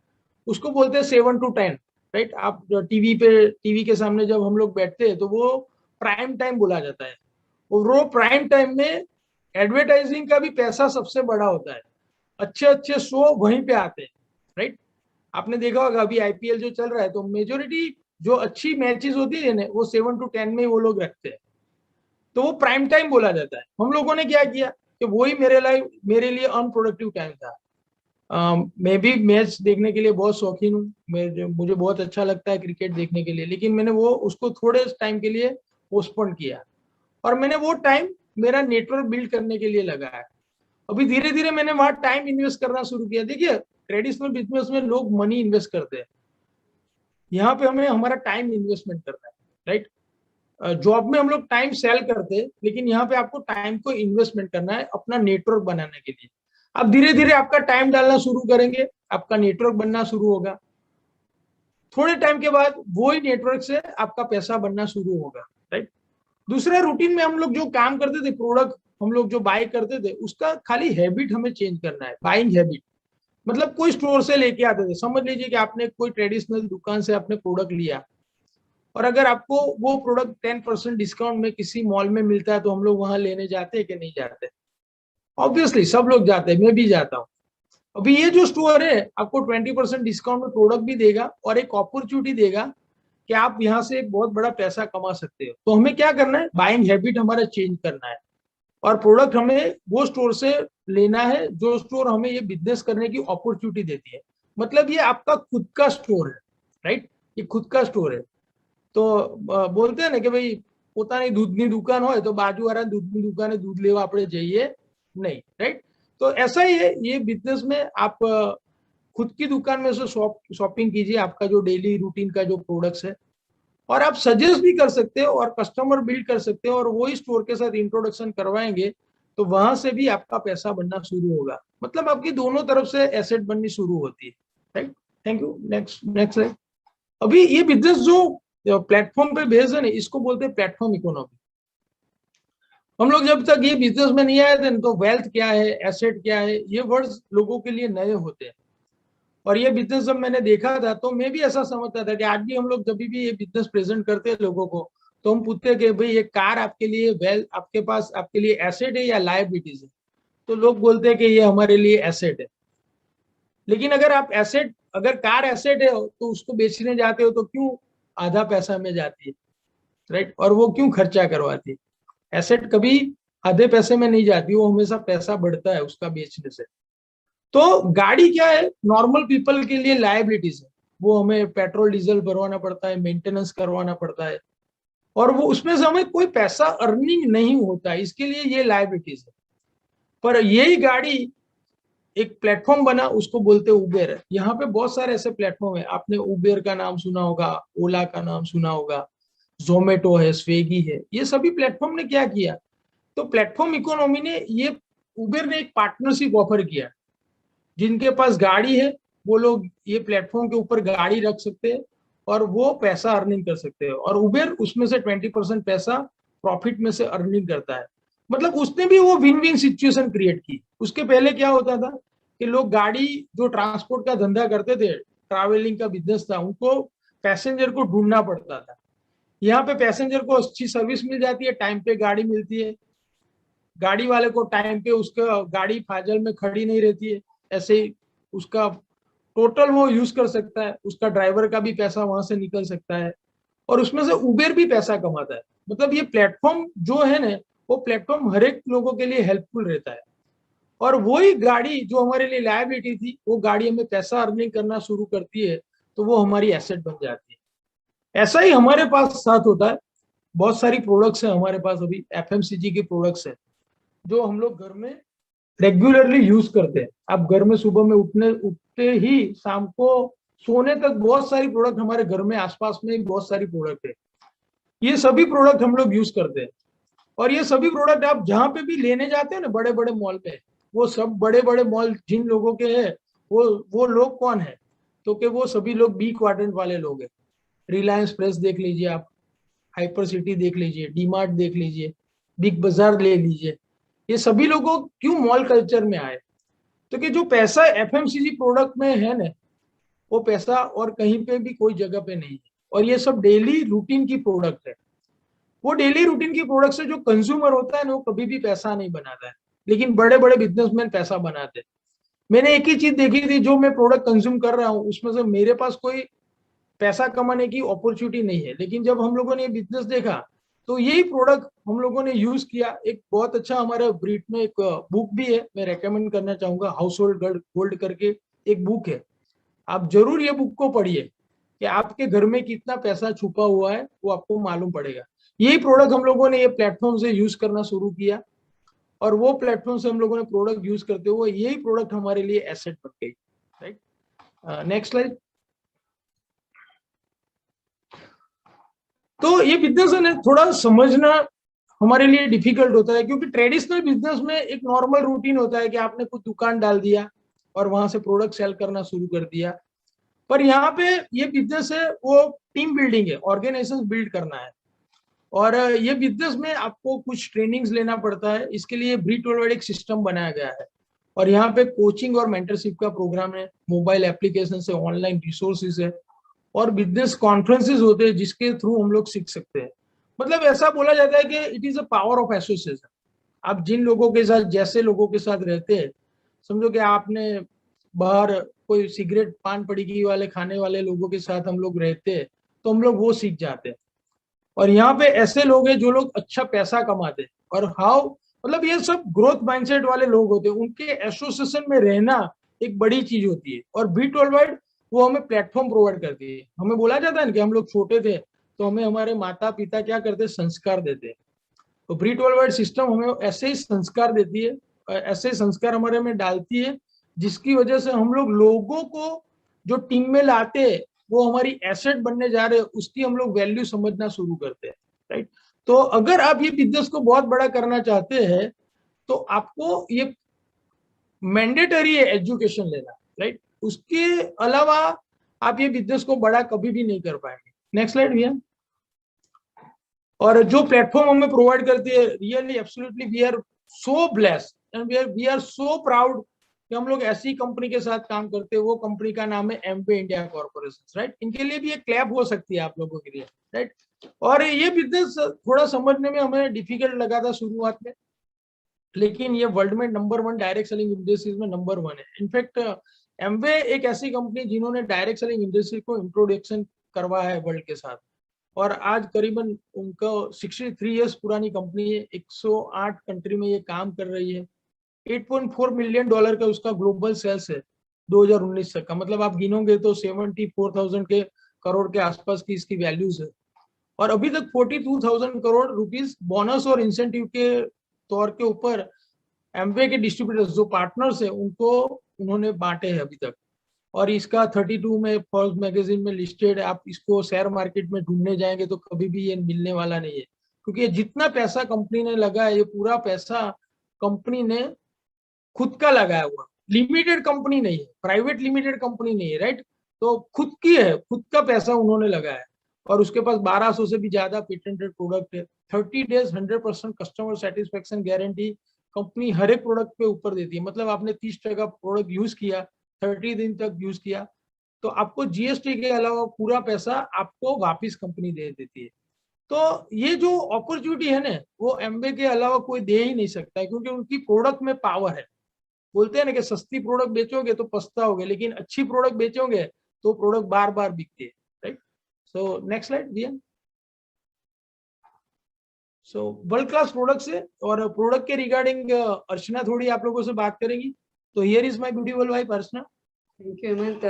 उसको बोलते हैं 7 to 10, राइट? आप टीवी के सामने जब हम लोग बैठते हैं तो वो प्राइम टाइम बोला जाता है। और वो प्राइम टाइम में एडवर्टाइजिंग का भी पैसा सबसे बड़ा होता है। अच्छे अच्छे शो वहीं पे आते हैं, राइट? आपने देखा होगा अभी आईपीएल जो चल रहा है, तो मेजोरिटी जो अच्छी मैचेस होती है ना, वो 7 to 10 में वो लोग रखते हैं, तो वो प्राइम टाइम बोला जाता है। हम लोगों ने क्या किया कि कि वही मेरे लिए अनप्रोडक्टिव टाइम था। मैं भी मैच देखने के लिए बहुत शौकीन हूँ, मुझे बहुत अच्छा लगता है क्रिकेट देखने के लिए, लेकिन मैंने वो उसको थोड़े टाइम के लिए पोस्टपोन किया और मैंने वो टाइम मेरा नेटवर्क बिल्ड करने के लिए लगाया। अभी धीरे धीरे मैंने वहां टाइम इन्वेस्ट करना शुरू किया। देखिए, ट्रेडिशनल बिजनेस में लोग मनी इन्वेस्ट करते हैं, यहाँ पे हमें हमारा टाइम इन्वेस्टमेंट करना है, राइट। जॉब में हम लोग टाइम सेल करते हैं, लेकिन यहाँ पे आपको टाइम को इन्वेस्टमेंट करना है अपना नेटवर्क बनाने के लिए। आप धीरे धीरे आपका टाइम डालना शुरू करेंगे, आपका नेटवर्क बनना शुरू होगा, थोड़े टाइम के बाद वही नेटवर्क से आपका पैसा बनना शुरू होगा, राइट। दूसरा, रूटीन में हम लोग जो काम करते थे, प्रोडक्ट हम लोग जो बाय करते थे, उसका खाली हैबिट हमें चेंज करना है, बाइंग हैबिट। मतलब कोई स्टोर से लेके आते थे, समझ लीजिए कि आपने कोई ट्रेडिशनल दुकान से आपने प्रोडक्ट लिया और अगर आपको वो प्रोडक्ट 10% डिस्काउंट में किसी मॉल में मिलता है तो हम लोग वहां लेने जाते हैं कि नहीं जाते? ऑब्वियसली सब लोग जाते हैं, मैं भी जाता हूँ। अभी ये जो स्टोर है आपको 20% डिस्काउंट में प्रोडक्ट भी देगा और एक अपॉर्चुनिटी देगा कि आप यहाँ से एक बहुत बड़ा पैसा कमा सकते हो। तो हमें क्या करना है, बाइंग हैबिट हमारा चेंज करना है और प्रोडक्ट हमें वो स्टोर से लेना है जो स्टोर हमें ये बिजनेस करने की अपॉर्चुनिटी देती है। मतलब ये आपका खुद का स्टोर है, राइट, ये खुद का स्टोर है। तो बोलते हैं ना कि भाई પોતાની दूधनी दुकान हो तो बाजू वाला दूधनी दुकाने दूध लेवा આપણે જઈએ नहीं, राइट। तो ऐसा ही है ये बिजनेस में, आप खुद की दुकान में से शॉपिंग कीजिए आपका जो डेली रूटीन का जो प्रोडक्ट्स है, और आप सजेस्ट भी कर सकते हो और कस्टमर बिल्ड कर सकते हो और वही स्टोर के साथ इंट्रोडक्शन करवाएंगे तो वहां से भी आपका पैसा बनना शुरू होगा। मतलब आपकी दोनों तरफ से एसेट बननी शुरू होती है, राइट। Thank you. नेक्स्ट है, अभी ये बिजनेस जो प्लेटफॉर्म पे बेस्ड है ना, इसको बोलते हैं प्लेटफॉर्म इकोनॉमी। हम लोग जब तक ये बिजनेस में नहीं आए थे तो वेल्थ क्या है, एसेट क्या है, ये वर्ड्स लोगों के लिए नए होते हैं। और ये बिजनेस जब मैंने देखा था तो मैं भी ऐसा समझता था कि आज भी हम लोग जब भी ये बिजनेस प्रेजेंट करते हैं लोगों को तो हम पूछते हैं कि भाई ये कार आपके लिए वेल्थ, आपके पास आपके लिए एसेट है या लायबिलिटीज है? तो लोग बोलते हैं कि ये हमारे लिए एसेट है। लेकिन अगर कार एसेट है तो उसको बेचने जाते हो तो क्यों आधा पैसा में जाती है, राइट, और वो क्यों खर्चा करवाती है? एसेट कभी आधे पैसे में नहीं जाती, वो हमेशा पैसा बढ़ता है उसका बेचने से। तो गाड़ी क्या है, नॉर्मल पीपल के लिए लायबिलिटीज है, वो हमें पेट्रोल डीजल भरवाना पड़ता है, मेंटेनेंस करवाना पड़ता है और वो उसमें से हमें कोई पैसा अर्निंग नहीं होता है, इसके लिए ये लायबिलिटीज है। पर यही गाड़ी एक प्लेटफॉर्म बना, उसको बोलते हैं उबेर। यहाँ पे बहुत सारे ऐसे प्लेटफॉर्म है, आपने उबेर का नाम सुना होगा, ओला का नाम सुना होगा, जोमेटो है, स्विगी है। ये सभी प्लेटफॉर्म ने क्या किया, तो प्लेटफॉर्म इकोनॉमी ने ये उबेर ने एक पार्टनरशिप ऑफर किया। जिनके पास गाड़ी है वो लोग ये प्लेटफॉर्म के ऊपर गाड़ी रख सकते हैं और वो पैसा अर्निंग कर सकते हैं और उबेर उसमें से 20% पैसा प्रॉफिट में से अर्निंग करता है। मतलब उसने भी वो विन विन सिचुएशन क्रिएट की। उसके पहले क्या होता था कि लोग गाड़ी जो ट्रांसपोर्ट का धंधा करते थे, ट्रैवलिंग का बिजनेस था, उनको पैसेंजर को ढूंढना पड़ता था। यहाँ पे पैसेंजर को अच्छी सर्विस मिल जाती है, टाइम पे गाड़ी मिलती है, गाड़ी वाले को टाइम पे उसका गाड़ी फाजल में खड़ी नहीं रहती है, ऐसे ही उसका टोटल वो यूज कर सकता है, उसका ड्राइवर का भी पैसा वहां से निकल सकता है और उसमें से उबेर भी पैसा कमाता है। मतलब ये प्लेटफॉर्म जो है ना, वो प्लेटफॉर्म हर एक लोगों के लिए हेल्पफुल रहता है और वही गाड़ी जो हमारे लिए लायबिलिटी थी, वो गाड़ी हमें पैसा अर्निंग करना शुरू करती है तो वो हमारी एसेट बन जाती है। ऐसा ही हमारे पास साथ होता है। बहुत सारी प्रोडक्ट्स है हमारे पास, अभी एफएमसीजी के प्रोडक्ट्स है जो हम लोग घर में रेगुलरली यूज करते हैं। आप घर में सुबह में उठते ही शाम को सोने तक बहुत सारी प्रोडक्ट हमारे घर में आसपास में बहुत सारी प्रोडक्ट है। ये सभी प्रोडक्ट हम लोग यूज करते हैं और ये सभी प्रोडक्ट आप जहां पे भी लेने जाते हैं ना, बड़े बड़े मॉल पे, वो सब बड़े बड़े मॉल जिन लोगों के हैं वो लोग कौन है, तो कि वो सभी लोग बी क्वाड्रेंट वाले लोग हैं। रिलायंस फ्रेश देख लीजिए आप, हाइपर सिटी देख लीजिए, डीमार्ट देख लीजिए, बिग बाजार ले लीजिए। ये सभी लोगों क्यों मॉल कल्चर में आए, तो कि जो पैसा एफएमसीजी प्रोडक्ट में है ना, वो पैसा और कहीं पे भी कोई जगह पे नहीं है और ये सब डेली रूटीन की प्रोडक्ट है। वो डेली रूटीन की प्रोडक्ट से जो कंज्यूमर होता है ना, वो कभी भी पैसा नहीं बनाता है, लेकिन बड़े बड़े बिजनेसमैन पैसा बनाते हैं। मैंने एक ही चीज देखी थी, जो मैं प्रोडक्ट कंज्यूम कर रहा हूँ उसमें से मेरे पास कोई पैसा कमाने की अपॉर्चुनिटी नहीं है, लेकिन जब हम लोगों ने ये बिजनेस देखा तो यही प्रोडक्ट हम लोगों ने यूज किया। एक बहुत अच्छा हमारे ब्रीड में एक बुक भी है, मैं रेकमेंड करना चाहूंगा, हाउस होल्ड गोल्ड करके एक बुक है, आप जरूर ये बुक को पढ़िए कि आपके घर में कितना पैसा छुपा हुआ है वो आपको मालूम पड़ेगा। यही प्रोडक्ट हम लोगों ने ये प्लेटफॉर्म से यूज करना शुरू किया और वो प्लेटफॉर्म से हम लोगों ने प्रोडक्ट यूज करते हुए यही प्रोडक्ट हमारे लिए एसेट बन गई। Right, next slide. तो ये बिजनेस है ना, थोड़ा समझना हमारे लिए डिफिकल्ट होता है, क्योंकि ट्रेडिशनल बिजनेस में एक नॉर्मल रूटीन होता है कि आपने कुछ दुकान डाल दिया और वहां से प्रोडक्ट सेल करना शुरू कर दिया। पर यहाँ पे ये बिजनेस है वो टीम बिल्डिंग है, ऑर्गेनाइजेशन बिल्ड करना है। और ये बिजनेस में आपको कुछ ट्रेनिंग्स लेना पड़ता है, इसके लिए ब्रीड वर्ल्डवाइड एक सिस्टम बनाया गया है और यहाँ पे कोचिंग और मेंटरशिप का प्रोग्राम है, मोबाइल एप्लीकेशन से ऑनलाइन रिसोर्सेज है और बिजनेस कॉन्फ्रेंसेस होते हैं जिसके थ्रू हम लोग सीख सकते हैं। मतलब ऐसा बोला जाता है कि it is a power of association. आप जिन लोगों के साथ, जैसे लोगों के साथ रहते हैं, समझो कि आपने बाहर कोई सिगरेट पान पड़ीगी वाले खाने वाले लोगों के साथ हम लोग रहते हैं तो हम लोग वो सीख जाते हैं। और यहाँ पे ऐसे लोग हैं जो लोग अच्छा पैसा कमाते हैं और हाउ, मतलब ये सब ग्रोथ माइंडसेट वाले लोग होते हैं, उनके एसोसिएशन में रहना एक बड़ी चीज होती है। और बीट वर्ल्ड वाइड वो हमें प्लेटफॉर्म प्रोवाइड करती है। हमें बोला जाता है ना कि हम लोग छोटे थे तो हमें हमारे माता पिता क्या करते, संस्कार देते हैं। तो ब्रीड वर्ल्ड वाइड सिस्टम हमें ऐसे ही संस्कार देती है, ऐसे ही संस्कार हमारे में डालती है, जिसकी वजह से हम लोग लोगों को जो टीम में लाते हैं वो हमारी एसेट बनने जा रहे हैं, उसकी हम लोग वैल्यू समझना शुरू करते हैं। राइट, तो अगर आप ये बिजनेस को बहुत बड़ा करना चाहते हैं तो आपको ये मैंडेटरी है एजुकेशन लेना। राइट, उसके अलावा आप ये बिजनेस को बड़ा कभी भी नहीं कर पाएंगे। नेक्स्ट स्लाइड भैया। और जो प्लेटफॉर्म हमें प्रोवाइड करती है, really absolutely we are so blessed and we are so proud कि हम लोग ऐसी कंपनी के साथ काम करते हैं। वो कंपनी का नाम है एमवे इंडिया कॉर्पोरेशन। राइट, इनके लिए भी एक क्लैप हो सकती है आप लोगों के लिए। राइट, और ये बिजनेस थोड़ा समझने में हमें डिफिकल्ट लगा था शुरुआत में, लेकिन ये वर्ल्ड में नंबर 1 डायरेक्ट सेलिंग इंडस्ट्रीज में नंबर 1 है। इनफैक्ट एमवे एक ऐसी कंपनी जिन्होंने डायरेक्ट सेलिंग इंडस्ट्री को इंट्रोडक्शन करवाया है वर्ल्ड के साथ। और आज करीबन उनका 63 इयर्स पुरानी कंपनी है, 108 कंट्री में ये काम कर रही है। $8.4 मिलियन का उसका ग्लोबल सेल्स है 2019 तक का। मतलब आप गिनोगे तो 74,000 के करोड़ के आसपास की इसकी वैल्यूज है। और अभी तक 42,000 करोड़ रुपीस बोनस और इंसेंटिव के तौर के ऊपर एमवे के डिस्ट्रीब्यूटर्स जो पार्टनर्स है उनको उन्होंने बांटे हैं अभी तक। और इसका 32 में फोर्ब्स मैगजीन में लिस्टेड है। आप इसको शेयर मार्केट में ढूंढने जाएंगे तो कभी भी ये मिलने वाला नहीं है, क्योंकि ये जितना पैसा कंपनी ने लगा है ये पूरा पैसा कंपनी ने खुद का लगाया हुआ। लिमिटेड कंपनी नहीं है, प्राइवेट लिमिटेड कंपनी नहीं है। राइट, तो खुद की है, खुद का पैसा उन्होंने लगाया है। और उसके पास 1200 से भी ज्यादा पेटेंटेड प्रोडक्ट है। 30 days 100% customer satisfaction guarantee company हर एक प्रोडक्ट पे ऊपर देती है। मतलब आपने 30% प्रोडक्ट यूज किया, 30 दिन तक यूज किया, तो आपको जीएसटी के अलावा पूरा पैसा आपको वापिस कंपनी दे देती है। तो ये जो अपॉर्चुनिटी है ना, वो एमवे के अलावा कोई दे ही नहीं सकता है, क्योंकि उनकी प्रोडक्ट में पावर है। बोलते हैं ना कि सस्ती प्रोडक्ट बेचोगे तो पछताओगे, लेकिन अच्छी प्रोडक्ट बेचोगे तो प्रोडक्ट बार बार बिकती है। राइट, सो नेक्स्ट स्लाइड भैया। सो वर्ल्ड क्लास प्रोडक्ट्स है और प्रोडक्ट के रिगार्डिंग अर्चना थोड़ी आप लोगों से बात करेंगी। तो here is my beautiful wife Archana. Thank you Hemant.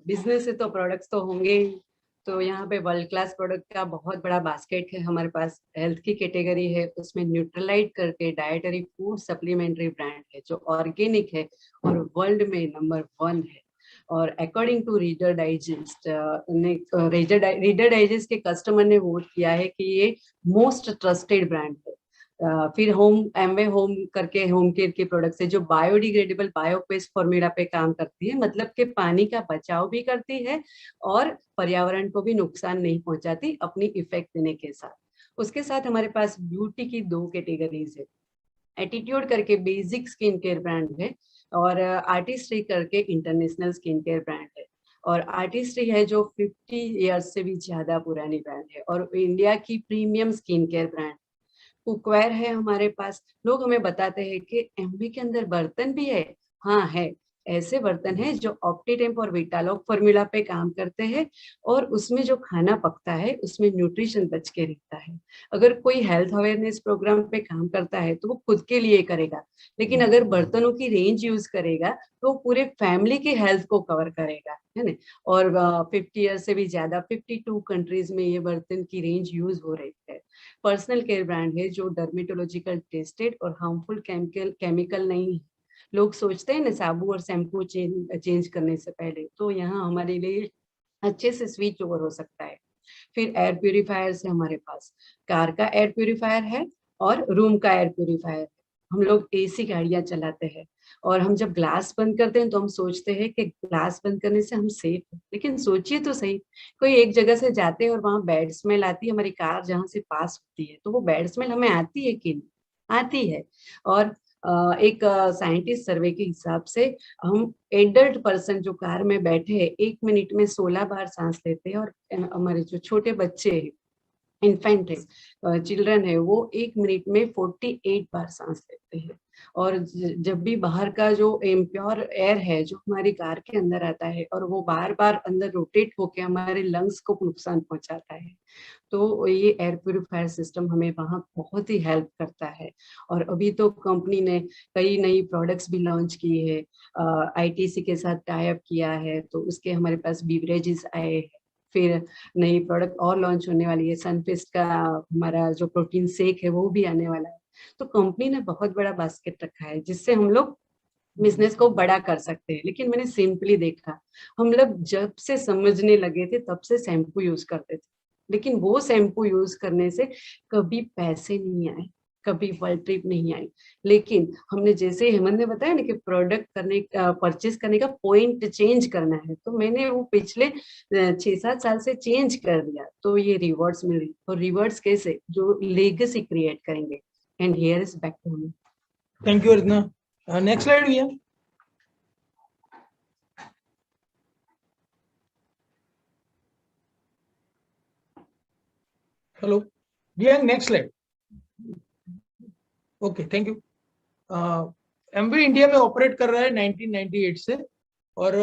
Business से तो प्रोडक्ट्स तो होंगे ही, तो यहाँ पे वर्ल्ड क्लास प्रोडक्ट का बहुत बड़ा बास्केट है हमारे पास। हेल्थ की कैटेगरी है, उसमें न्यूट्रलाइट करके डाइटरी फूड सप्लीमेंट्री ब्रांड है जो ऑर्गेनिक है और वर्ल्ड में नंबर 1 है। और अकॉर्डिंग टू रीडर डाइजेस्ट ने, रीडर डाइजेस्ट के कस्टमर ने वोट किया है कि ये मोस्ट ट्रस्टेड ब्रांड है। फिर एमवे होम करके होम केयर के प्रोडक्ट्स है जो बायोडिग्रेडेबल बायोपेस्ट फॉर्मूला पे काम करती है, मतलब कि पानी का बचाव भी करती है और पर्यावरण को भी नुकसान नहीं पहुंचाती अपनी इफेक्ट देने के साथ। उसके साथ हमारे पास ब्यूटी की 2 कैटेगरीज है। एटीट्यूड करके बेसिक स्किन केयर ब्रांड है और आर्टिस्ट्री करके इंटरनेशनल स्किन केयर ब्रांड है। और आर्टिस्ट्री है जो 50 ईयर्स से भी ज्यादा पुरानी ब्रांड है और इंडिया की premium skin care brand. Cookware है हमारे पास। लोग हमें बताते हैं कि एमवी के अंदर बर्तन भी है। हाँ है, ऐसे बर्तन हैं जो ऑप्टीटेम्प और विटालॉग फॉर्मूला पे काम करते हैं और उसमें जो खाना पकता है उसमें न्यूट्रिशन बच के रहता है। अगर कोई हेल्थ अवेयरनेस प्रोग्राम पे काम करता है तो वो खुद के लिए करेगा, लेकिन अगर बर्तनों की रेंज यूज करेगा तो पूरे फैमिली की हेल्थ को कवर करेगा, है ना। और 50 ईयर से भी ज्यादा 52 कंट्रीज में ये बर्तन की रेंज यूज हो रही है। पर्सनल केयर ब्रांड है जो डर्मेटोलॉजिकल टेस्टेड और हार्मफुल केमिकल नहीं है। लोग सोचते हैं ना साबु और शैम्पू चेंज करने से पहले, तो यहाँ हमारे लिए अच्छे से स्विच ओवर हो सकता है। फिर एयर प्यूरिफायर है हमारे पास, कार का एयर प्यूरिफायर है और रूम का एयर प्यूरिफायर है। हम लोग एसी गाड़ियां चलाते हैं और हम जब ग्लास बंद करते हैं तो हम सोचते हैं कि ग्लास बंद करने से हम सेफ हैं, लेकिन सोचिए तो सही, कोई एक जगह से जाते हैं और वहां बैड स्मेल आती है, हमारी कार जहां से पास होती है, तो वो बैड स्मेल हमें आती है कि नहीं? आती है। और एक साइंटिस्ट सर्वे के हिसाब से हम एडल्ट पर्सन जो कार में बैठे हैं 1 मिनट में 16 बार सांस लेते हैं, और हमारे जो छोटे बच्चे हैं, इन्फेंट है, चिल्ड्रन है, वो 1 मिनट में 48 बार सांस लेते हैं। और जब भी बाहर का जो इम्प्योर एयर है जो हमारी कार के अंदर आता है और वो बार बार अंदर रोटेट होके हमारे लंग्स को नुकसान पहुंचाता है, तो ये एयर प्यूरिफायर सिस्टम हमें वहाँ बहुत ही हेल्प करता है। और अभी तो कंपनी ने कई नई प्रोडक्ट्स भी लॉन्च की है, आईटीसी के साथ टाई अप किया है, तो उसके हमारे पास बीवरेजेस आए हैं। फिर नई प्रोडक्ट और लॉन्च होने वाली है, सनफिस्ट का हमारा जो प्रोटीन शेक है वो भी आने वाला है। तो कंपनी ने बहुत बड़ा बास्केट रखा है जिससे हम लोग बिजनेस को बड़ा कर सकते हैं। लेकिन मैंने सिंपली देखा, हम लोग जब से समझने लगे थे तब से शैम्पू यूज करते थे, लेकिन वो शैम्पू यूज करने से कभी पैसे नहीं आए, कभी वर्ल्ड ट्रिप नहीं आई। लेकिन हमने जैसे हेमंत ने बताया ना कि प्रोडक्ट करने परचेज करने का पॉइंट चेंज करना है, तो मैंने वो पिछले 6-7 साल से चेंज कर दिया, तो ये रिवॉर्ड्स मिल रही। और रिवॉर्ड्स कैसे? जो लेगेसी क्रिएट करेंगे। And here is back to me. Thank you Archana. Next slide भैया। हेलो भैया, next slide. Okay, thank you. Amway India में ऑपरेट कर रहा है 1998 से, और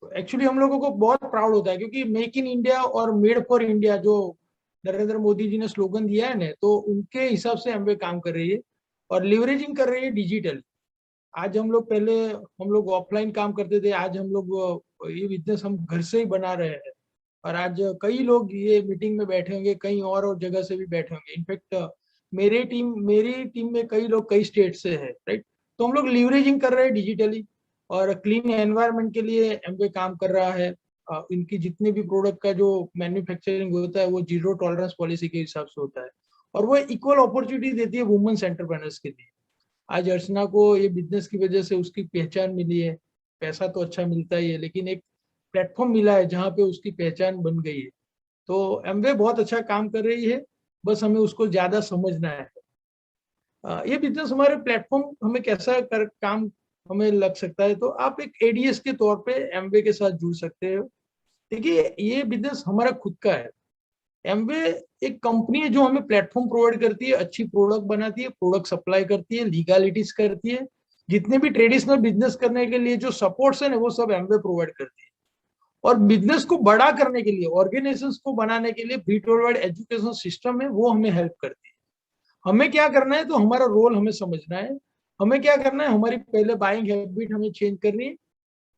एक्चुअली हम लोगों को बहुत प्राउड होता है क्योंकि मेक इन इंडिया और मेड फॉर इंडिया जो नरेंद्र मोदी जी ने स्लोगन दिया है ना, तो उनके हिसाब से एमवे काम कर रही है और लिवरेजिंग कर रही है डिजिटल। आज हम लोग ऑफलाइन काम करते थे, आज हम लोग ये बिजनेस हम घर से ही बना रहे हैं। और आज कई लोग ये मीटिंग में बैठे होंगे, कई और जगह से भी बैठे होंगे। इनफैक्ट मेरी टीम में कई लोग कई स्टेट से है, राइट। तो हम लोग लिवरेजिंग कर रहे हैं डिजिटली, और क्लीन एनवायरनमेंट के लिए एमवे काम कर रहा है। इनकी जितने भी प्रोडक्ट का जो मैन्युफैक्चरिंग होता है वो जीरो टॉलरेंस पॉलिसी के हिसाब से होता है, और वो इक्वल अपॉर्चुनिटी देती है वुमेन्स एंटरप्रेन्योर्स के लिए। आज अर्चना को ये बिजनेस की वजह से उसकी पहचान मिली है। पैसा तो अच्छा मिलता ही है, लेकिन एक प्लेटफॉर्म मिला है जहाँ पे उसकी पहचान बन गई है। तो एमवे बहुत अच्छा काम कर रही है, बस हमें उसको ज्यादा समझना है। ये बिजनेस हमारे प्लेटफॉर्म हमें कैसा कर काम हमें लग सकता है, तो आप एक एडीएस के तौर पे एमवे के साथ जुड़ सकते हो। देखिए, ये बिजनेस हमारा खुद का है। एमवे एक कंपनी है जो हमें प्लेटफॉर्म प्रोवाइड करती है, अच्छी प्रोडक्ट बनाती है, प्रोडक्ट सप्लाई करती है, लीगलिटीज करती है। जितने भी ट्रेडिशनल बिजनेस करने के लिए जो सपोर्ट्स है ना, वो सब एमवे प्रोवाइड करती है। और बिजनेस को बड़ा करने के लिए, ऑर्गेनाइजेशंस को बनाने के लिए ब्रीड वर्ल्डवाइड एजुकेशन सिस्टम है, वो हमें हेल्प करती है। हमें क्या करना है, तो हमारा रोल हमें समझना है। हमें क्या करना है, हमारी पहले बाइंग हैबिट हमें चेंज करनी है।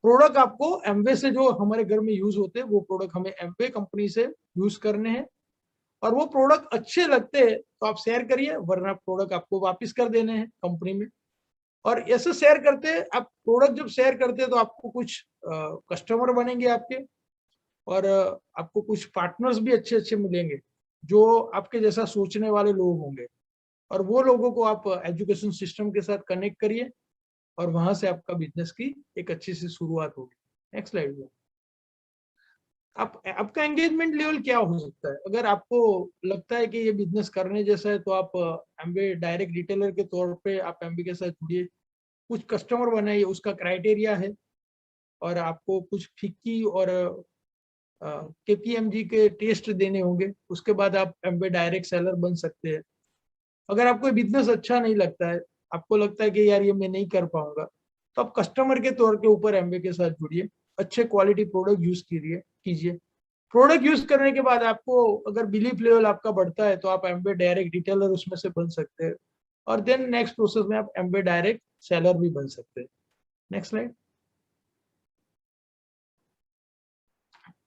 प्रोडक्ट आपको एमवे से जो हमारे घर में यूज होते हैं वो प्रोडक्ट हमें एमवे कंपनी से यूज करने हैं। और वो प्रोडक्ट अच्छे लगते हैं तो आप शेयर करिए, वरना प्रोडक्ट आपको वापस कर देने हैं कंपनी में। और ऐसे शेयर करते हैं आप, प्रोडक्ट जब शेयर करते हैं तो आपको कुछ कस्टमर बनेंगे आपके, और आपको कुछ पार्टनर्स भी अच्छे अच्छे मिलेंगे जो आपके जैसा सोचने वाले लोग होंगे। और वो लोगों को आप एजुकेशन सिस्टम के साथ कनेक्ट करिए, और वहां से आपका बिजनेस की एक अच्छी सी शुरुआत होगी। Next slide. आपका एंगेजमेंट लेवल क्या हो सकता है? अगर आपको लगता है कि ये बिजनेस करने जैसा है तो आप एमवे डायरेक्ट रिटेलर के तौर पे आप एमवे के साथ जुड़िए, कुछ कस्टमर बनाइए, उसका क्राइटेरिया है। और आपको कुछ फिक्की और केपीएमजी के टेस्ट देने होंगे, उसके बाद आप एमवे डायरेक्ट सेलर बन सकते हैं। अगर आपको बिजनेस अच्छा नहीं लगता है, आपको लगता है कि यार ये मैं नहीं कर पाऊंगा, तो आप कस्टमर के तौर के ऊपर एमवे के साथ जुड़िए, अच्छे क्वालिटी प्रोडक्ट यूज कीजिए। प्रोडक्ट यूज करने के बाद आपको अगर बिलीफ लेवल आपका बढ़ता है तो आप एमवे डायरेक्ट डिटेलर उसमें से बन सकते हैं, और देन नेक्स्ट प्रोसेस में आप एमवे डायरेक्ट सेलर भी बन सकते हैं। Next slide.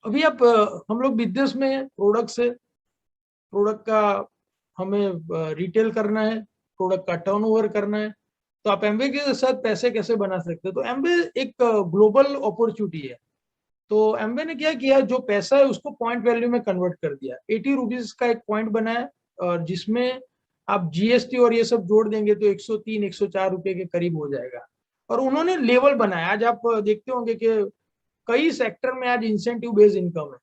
अभी आप हम लोग बिजनेस में प्रोडक्ट का हमें रिटेल करना है, प्रोडक्ट का टर्नओवर करना है, तो आप एमवे के साथ पैसे कैसे बना सकते हैं। तो एमवे एक ग्लोबल अपॉर्चुनिटी है। तो एमवे ने क्या किया, जो पैसा है उसको पॉइंट वैल्यू में कन्वर्ट कर दिया। 80 रुपीज का एक पॉइंट बनाया, और जिसमें आप जीएसटी और ये सब जोड़ देंगे तो 103-104 रुपए के करीब हो जाएगा। और उन्होंने लेवल बनाया। आज आप देखते होंगे कि कई सेक्टर में आज इंसेंटिव बेस्ड इनकम है।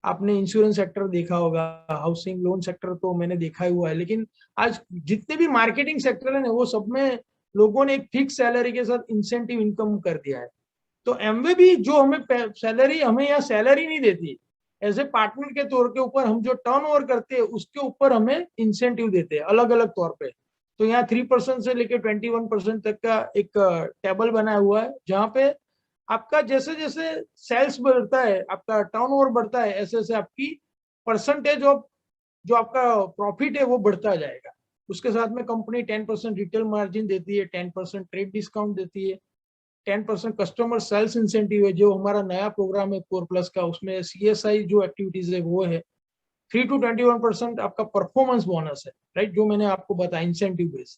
आपने इंश्योरेंस सेक्टर देखा होगा, हाउसिंग लोन सेक्टर तो मैंने देखा ही हुआ है, लेकिन आज जितने भी मार्केटिंग सेक्टर है ना, वो सब में लोगों ने एक फिक्स सैलरी के साथ इंसेंटिव इनकम कर दिया है। तो एमवे भी जो हमें सैलरी, हमें यहाँ सैलरी नहीं देती, एज ए पार्टनर के तौर के ऊपर हम जो टर्नओवर करते हैं उसके ऊपर हमें इंसेंटिव देते हैं अलग अलग तौर पे। तो यहाँ 3% से लेकर 21% तक का एक टेबल बनाया हुआ है, जहाँ पे आपका जैसे जैसे सेल्स बढ़ता है, आपका टर्नओवर बढ़ता है, ऐसे ऐसे आपकी परसेंटेज ऑफ जो आपका प्रॉफिट है वो बढ़ता जाएगा। उसके साथ में कंपनी 10% रिटेल मार्जिन देती है, 10% ट्रेड डिस्काउंट देती है, 10% कस्टमर सेल्स इंसेंटिव है, जो हमारा नया प्रोग्राम है कोर प्लस का, उसमें सीएसआई जो एक्टिविटीज है वो है। 3 to 21% आपका परफॉर्मेंस बोनस है, राइट, जो मैंने आपको बताया इंसेंटिव बेस।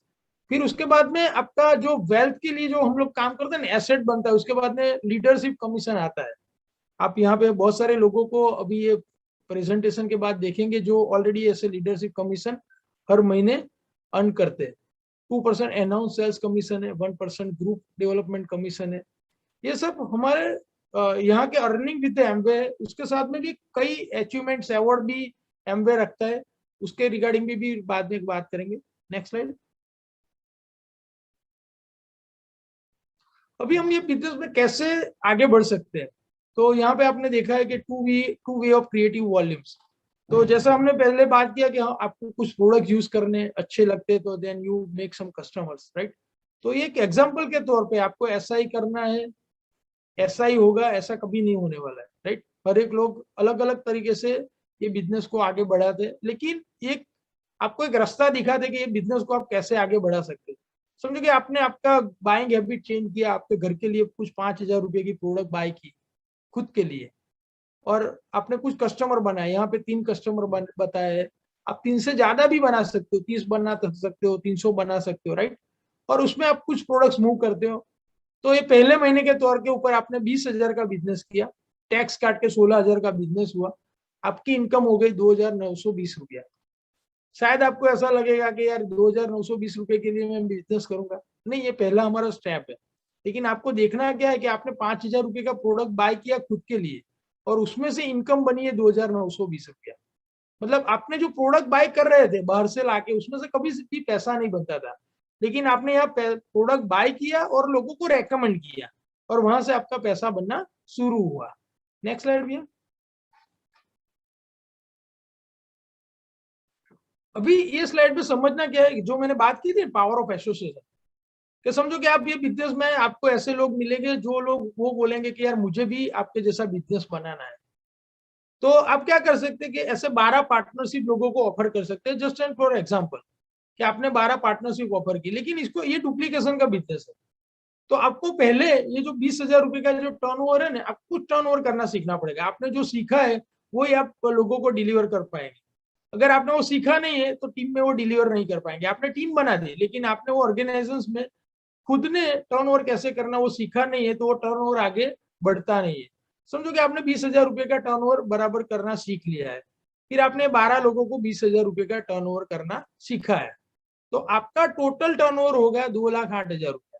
फिर उसके बाद में आपका जो वेल्थ के लिए जो हम लोग काम करते हैं, एसेट बनता है, उसके बाद में लीडरशिप कमीशन आता है। आप यहाँ पे बहुत सारे लोगों को अभी ये प्रेजेंटेशन के बाद देखेंगे जो ऑलरेडी ऐसे लीडरशिप कमीशन हर महीने अर्न करते हैं। 2% अनाउंस सेल्स कमीशन है, 1% ग्रुप डेवलपमेंट कमीशन है। ये सब हमारे यहाँ के अर्निंग विद एमवे है। उसके साथ में भी कई अचीवमेंट्स अवार्ड भी एमवे रखता है, उसके रिगार्डिंग भी बाद में बात करेंगे। Next slide. अभी हम ये बिजनेस में कैसे आगे बढ़ सकते हैं। तो यहाँ पे आपने देखा है कि two way of creative volumes. तो जैसा हमने पहले बात किया कि हाँ, आपको कुछ प्रोडक्ट यूज करने अच्छे लगते हैं तो then you make some customers, right. तो ये एक एग्जांपल के तौर पे आपको ऐसा ही करना है, ऐसा ही होगा, ऐसा कभी नहीं होने वाला है, राइट। हर एक लोग अलग अलग तरीके से ये बिजनेस को आगे बढ़ाते हैं, लेकिन एक आपको एक रास्ता दिखाते कि ये बिजनेस को आप कैसे आगे बढ़ा सकते हैं। समझो कि आपने आपका बाइंग हैबिट चेंज किया, आपके घर के लिए कुछ 5,000 रुपए की प्रोडक्ट बाय की खुद के लिए, और आपने कुछ कस्टमर बनाए। यहाँ पे 3 कस्टमर बताए हैं, आप 3 से ज्यादा भी बना सकते हो, 30 बना सकते हो, 300 बना सकते हो, राइट। और उसमें आप कुछ प्रोडक्ट्स मूव करते हो। तो ये पहले महीने के तौर के ऊपर आपने 20,000 का बिजनेस किया, टैक्स काट के 16,000 का बिजनेस हुआ, आपकी इनकम हो गई 2,920 रुपया। शायद आपको ऐसा लगेगा कि यार 2,920 रुपए के लिए मैं बिजनेस करूंगा। नहीं, ये पहला हमारा स्टेप है। लेकिन आपको देखना क्या है कि आपने 5,000 रुपए का प्रोडक्ट बाय किया खुद के लिए, और उसमें से इनकम बनी है 2,920 रुपया। मतलब आपने जो प्रोडक्ट बाय कर रहे थे बाहर से लाके, उसमें से कभी भी पैसा नहीं बनता था, लेकिन आपने यहाँ प्रोडक्ट बाय किया और लोगों को रेकमेंड किया, और वहां से आपका पैसा बनना शुरू हुआ। नेक्स्ट स्लाइड भैया। अभी ये स्लाइड पे समझना क्या है, जो मैंने बात की थी पावर ऑफ एसोसिएशन, कि समझो कि आप ये बिजनेस में आपको ऐसे लोग मिलेंगे जो लोग वो बोलेंगे कि यार मुझे भी आपके जैसा बिजनेस बनाना है। तो आप क्या कर सकते हैं कि ऐसे 12 पार्टनरशिप लोगों को ऑफर कर सकते हैं, जस्ट एंड फॉर एग्जांपल कि आपने 12 पार्टनरशिप ऑफर की, लेकिन इसको ये डुप्लीकेशन का बिजनेस है। तो आपको पहले ये जो 20,000 रुपए का जो टर्नओवर है ना, आपको टर्नओवर करना सीखना पड़ेगा। आपने जो सीखा है वही आप लोगों को डिलीवर कर पाएंगे। अगर आपने वो सीखा नहीं है तो टीम में वो डिलीवर नहीं कर पाएंगे। आपने टीम बना दी, लेकिन आपने वो ऑर्गेनाइजेशंस में खुद ने टर्नओवर कैसे करना वो सीखा नहीं है, तो वो टर्नओवर आगे बढ़ता नहीं है। समझो कि आपने 20,000 रुपए का टर्नओवर बराबर करना सीख लिया है, फिर आपने 12 लोगों को 20,000 रुपए का टर्नओवर करना सीखा है, तो आपका टोटल टर्नओवर हो गया 2,08,000 रुपया।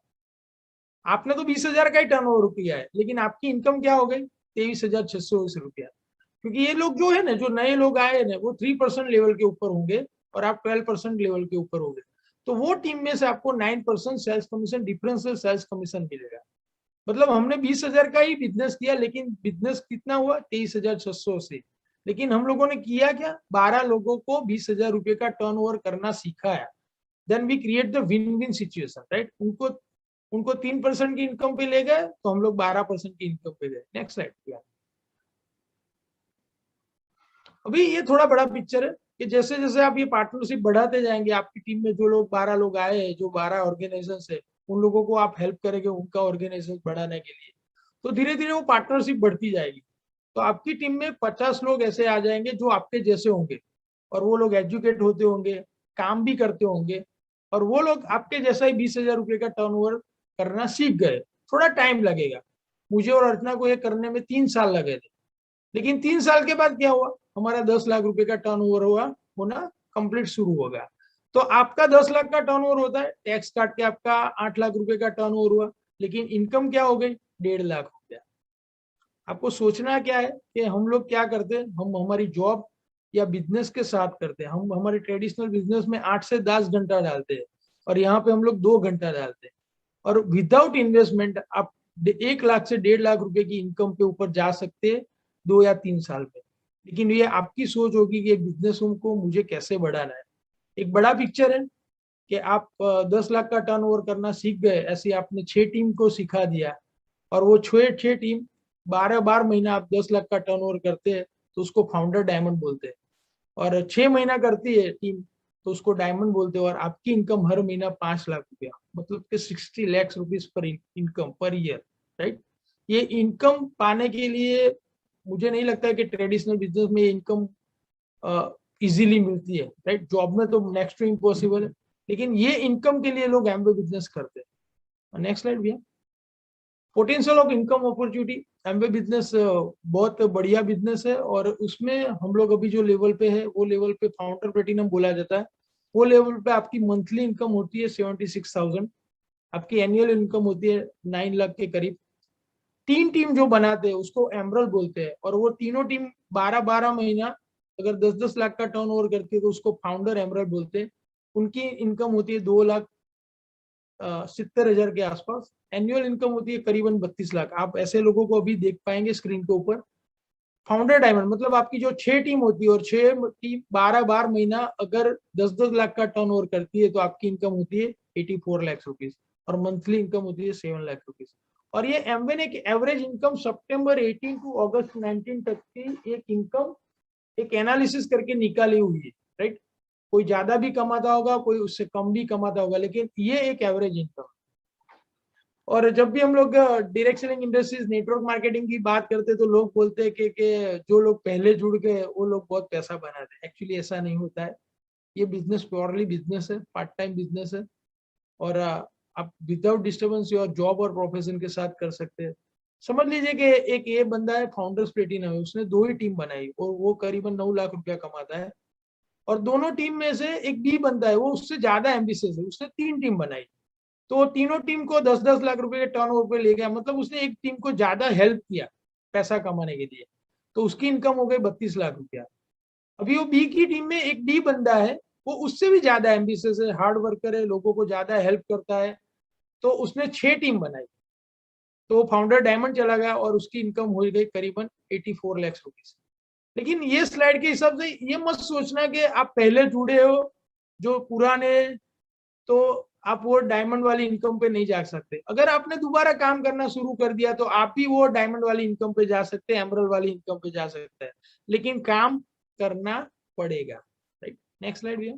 आपने तो 20,000 का ही टर्नओवर किया है, लेकिन आपकी इनकम क्या हो गई 23,620 रुपया। क्योंकि ये लोग जो है ना, जो नए लोग आए ना, वो 3% लेवल के ऊपर होंगे और आप 12% लेवल के ऊपर होंगे, तो वो टीम में से आपको 9% sales commission, differential sales commission मिलेगा। मतलब हमने 20,000 का ही बिजनेस किया, लेकिन बिजनेस कितना हुआ 23,680। लेकिन हम लोगों ने किया क्या, 12 लोगों को 20,000 रुपए का टर्नओवर करना सिखाया। Then we create the win win situation, right. उनको उनको 3% की इनकम पे ले गए तो हम लोग 12% की इनकम पे गए। Next slide. अभी ये थोड़ा बड़ा पिक्चर है कि जैसे जैसे आप ये पार्टनरशिप बढ़ाते जाएंगे, आपकी टीम में जो लोग 12 लोग आए हैं, जो 12 ऑर्गेनाइजेशन है, उन लोगों को आप हेल्प करेंगे उनका ऑर्गेनाइजेशन बढ़ाने के लिए, तो धीरे धीरे वो पार्टनरशिप बढ़ती जाएगी। तो आपकी टीम में 50 लोग ऐसे आ जाएंगे जो आपके जैसे होंगे, और वो लोग एजुकेट होते होंगे, काम भी करते होंगे, और वो लोग आपके जैसा ही 20,000 रुपये का टर्नओवर करना सीख गए। थोड़ा टाइम लगेगा, मुझे और अर्चना को ये करने में 3 साल लगे थे, लेकिन 3 साल के बाद क्या हुआ, हमारा 10 लाख रुपए का टर्नओवर होना कंप्लीट शुरू हो गया। तो आपका 10 लाख का टर्नओवर होता है, टैक्स काट के आपका 8 लाख रुपए का टर्नओवर हुआ, लेकिन इनकम क्या हो गई, 1.5 लाख हो गया। आपको सोचना क्या है कि हम लोग क्या करते हैं, हम हमारी जॉब या बिजनेस के साथ करते हैं। हम हमारे ट्रेडिशनल बिजनेस में 8 से 10 घंटा डालते हैं, और यहाँ पे हम लोग 2 घंटा डालते हैं, और विदाउट इन्वेस्टमेंट आप 1 लाख से 1.5 लाख रुपए की इनकम पे ऊपर जा सकते हैं 2 या 3 साल में। लेकिन ये आपकी सोच होगी कि एक बिजनेस को मुझे कैसे बढ़ाना है। एक बड़ा पिक्चर है कि आप 10 लाख का टर्नओवर करना सीख गए, ऐसे आपने 6 टीम को सिखा दिया, और वो 6 टीम 12 महीना आप 10 लाख का टर्नओवर करते हैं तो उसको फाउंडर डायमंड बोलते हैं, और 6 महीना करती है टीम तो उसको डायमंड बोलते हैं, और आपकी इनकम हर महीना 5 लाख रुपया, मतलब कि 60 lakh rupees per income per year, right. ये इनकम पाने के लिए मुझे नहीं लगता है कि ट्रेडिशनल बिजनेस में इनकम इजीली मिलती है, राइट। जॉब में तो नेक्स्ट टू इम्पॉसिबल है, लेकिन ये इनकम के लिए लोग एमवे बिजनेस करते हैं। नेक्स्ट स्लाइड भैया। Potential of income opportunity, Amway business बहुत बढ़िया बिजनेस है, और उसमें हम लोग अभी जो लेवल पे है वो लेवल पे फाउंडर प्लेटिनम बोला जाता है। वो लेवल पे आपकी मंथली इनकम होती है 76,000, आपकी एनुअल इनकम होती है 9 लाख के करीब। 3 टीम जो बनाते हैं उसको एमरल बोलते हैं, और वो तीनों टीम 12 महीना अगर 10 लाख का टर्नओवर करती है तो उसको फाउंडर एमरल बोलते हैं। उनकी इनकम होती है 2,70,000 के आसपास। एनुअल इनकम होती है करीबन 32 लाख। आप ऐसे लोगों को अभी देख पाएंगे स्क्रीन के ऊपर। फाउंडर डायमंड मतलब आपकी जो 6 टीम होती है, और 6 टीम 12 महीना अगर 10 लाख का टर्नओवर करती है तो आपकी इनकम होती है 84 लाख रुपीज, और मंथली इनकम होती है 7 लाख रुपीज। और ये एमवे ने एवरेज इनकम सितंबर 18 टू अगस्त 19 तक की एक इनकम एक एनालिसिस करके निकाली हुई है, राइट। कोई ज्यादा भी कमाता होगा, कोई उससे कम भी कमाता होगा, लेकिन ये एक एवरेज इनकम। और जब भी हम लोग direct selling industries network marketing की बात करते हैं तो लोग बोलते हैं कि जो लोग पहले जुड़ गए वो लोग बहुत पैसा बनाते हैं। एक्चुअली ऐसा नहीं होता है। ये बिजनेस प्योरली बिजनेस है, पार्ट टाइम बिजनेस है, और आप विदाउट डिस्टर्बेंस और जॉब और प्रोफेशन के साथ कर सकते हैं। समझ लीजिए कि एक ये बंदा है फाउंडर्स प्लेटिनम है, उसने 2 ही टीम बनाई और वो करीबन 9 लाख रुपया कमाता है। और दोनों टीम में से एक बी बंदा है, वो उससे ज्यादा एम्बिशियस है, उसने 3 टीम बनाई, तो तीनों टीम को 10-10 लाख रुपए के टर्नओवर पे ले गया। मतलब उसने एक टीम को ज्यादा हेल्प किया पैसा कमाने के लिए, तो उसकी इनकम हो गई 32 लाख रुपया। अभी वो बी की टीम में एक डी बंदा है, वो उससे भी ज्यादा एम्बिशियस है, हार्ड वर्कर है, लोगों को ज्यादा हेल्प करता है, तो उसने 6 टीम बनाई, तो फाउंडर डायमंड चला गया और उसकी इनकम हो गई करीबन 84 लाख रुपीज। लेकिन ये स्लाइड के हिसाब से ये मत सोचना कि आप पहले जुड़े हो जो पुराने, तो आप वो डायमंड वाली इनकम पे नहीं जा सकते। अगर आपने दोबारा काम करना शुरू कर दिया तो आप भी वो डायमंड वाली इनकम पे जा सकते हैं, एमरल्ड वाली इनकम पे जा सकते हैं, लेकिन काम करना पड़ेगा, राइट। नेक्स्ट स्लाइड भैया।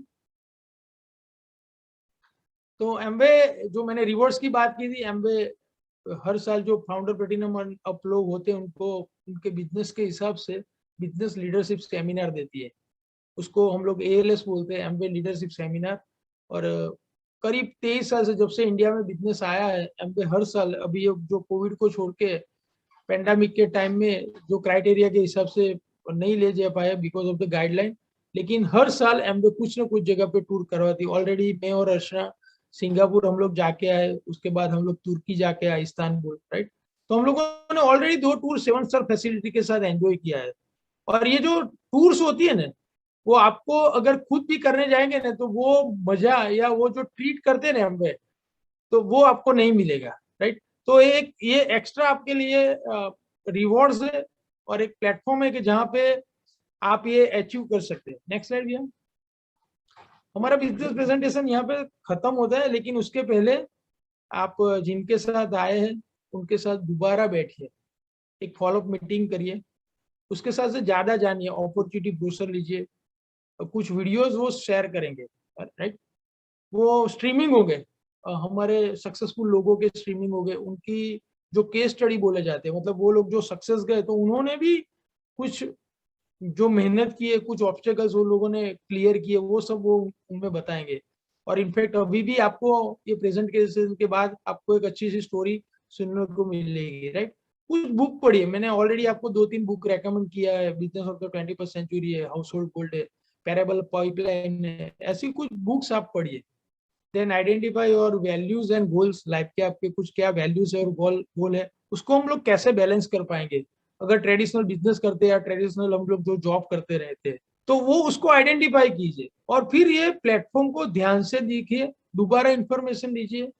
तो एमवे जो मैंने रिवॉर्ड्स की बात की थी, एमवे हर साल जो फाउंडर प्लेटिनम अप लोग होते हैं उनको उनके बिजनेस के हिसाब से बिजनेस लीडरशिप सेमिनार देती है। उसको हम लोग ALS बोलते हैं, एमवे लीडरशिप सेमिनार। और करीब 23 साल से जब से इंडिया में बिजनेस आया है एमवे हर साल, अभी जो कोविड को छोड़ के पेंडेमिक के टाइम में जो क्राइटेरिया के हिसाब से नहीं ले जा पाया बिकॉज ऑफ द गाइडलाइन, लेकिन हर साल एमवे कुछ ना कुछ जगह पे टूर करवाती। ऑलरेडी मैं और अर्चना सिंगापुर हम लोग जाके आए, उसके बाद हम लोग तुर्की जाके आए, इस्तानबुल, राइट। तो हम लोगों ने ऑलरेडी 2 टूर 7 स्टार फैसिलिटी के साथ एंजॉय किया है। और ये जो टूर्स होती है ना, वो आपको अगर खुद भी करने जाएंगे ना तो वो मजा या वो जो ट्रीट करते हैं हम पे, तो वो आपको नहीं मिलेगा, राइट। तो एक ये एक्स्ट्रा आपके लिए रिवॉर्ड्स है और एक प्लेटफॉर्म है कि जहाँ पे आप ये अचीव कर सकते हैं। नेक्स्ट स्लाइड भैया। हमारा बिजनेस प्रेजेंटेशन यहाँ पे खत्म होता है, लेकिन उसके पहले आप जिनके साथ आए हैं उनके साथ दोबारा बैठिए, एक फॉलोअप मीटिंग करिए, उसके साथ से ज्यादा जानिए, अपॉर्चुनिटी ब्रोशर लीजिए, कुछ वीडियोस वो शेयर करेंगे, राइट। वो स्ट्रीमिंग हो गए, हमारे सक्सेसफुल लोगों के स्ट्रीमिंग हो गए, उनकी जो केस स्टडी बोले जाते हैं, मतलब वो लोग जो सक्सेस गए तो उन्होंने भी कुछ जो मेहनत की है, कुछ ऑब्स्टेकल्स वो लोगों ने क्लियर किए, वो सब वो उनमें बताएंगे। और इनफैक्ट अभी भी आपको ये प्रेजेंट केसेस के बाद आपको एक अच्छी सी स्टोरी सुनने को मिलेगी, राइट। कुछ बुक पढ़िए, मैंने ऑलरेडी आपको 2-3 बुक रेकमेंड किया है, business of the 21st century है, हाउस होल्ड गोल्ड है, पैरेबल पाइपलाइन है, ऐसी कुछ बुक्स आप पढ़िए। Then identify your values and goals, life के आपके कुछ क्या वैल्यूज है और गोल है, उसको हम लोग कैसे बैलेंस कर पाएंगे। अगर ट्रेडिशनल बिजनेस करते हैं या ट्रेडिशनल हम लोग जो जॉब करते रहते हैं, तो वो उसको आइडेंटिफाई कीजिए और फिर ये प्लेटफॉर्म को ध्यान से देखिए, दोबारा इंफॉर्मेशन लीजिए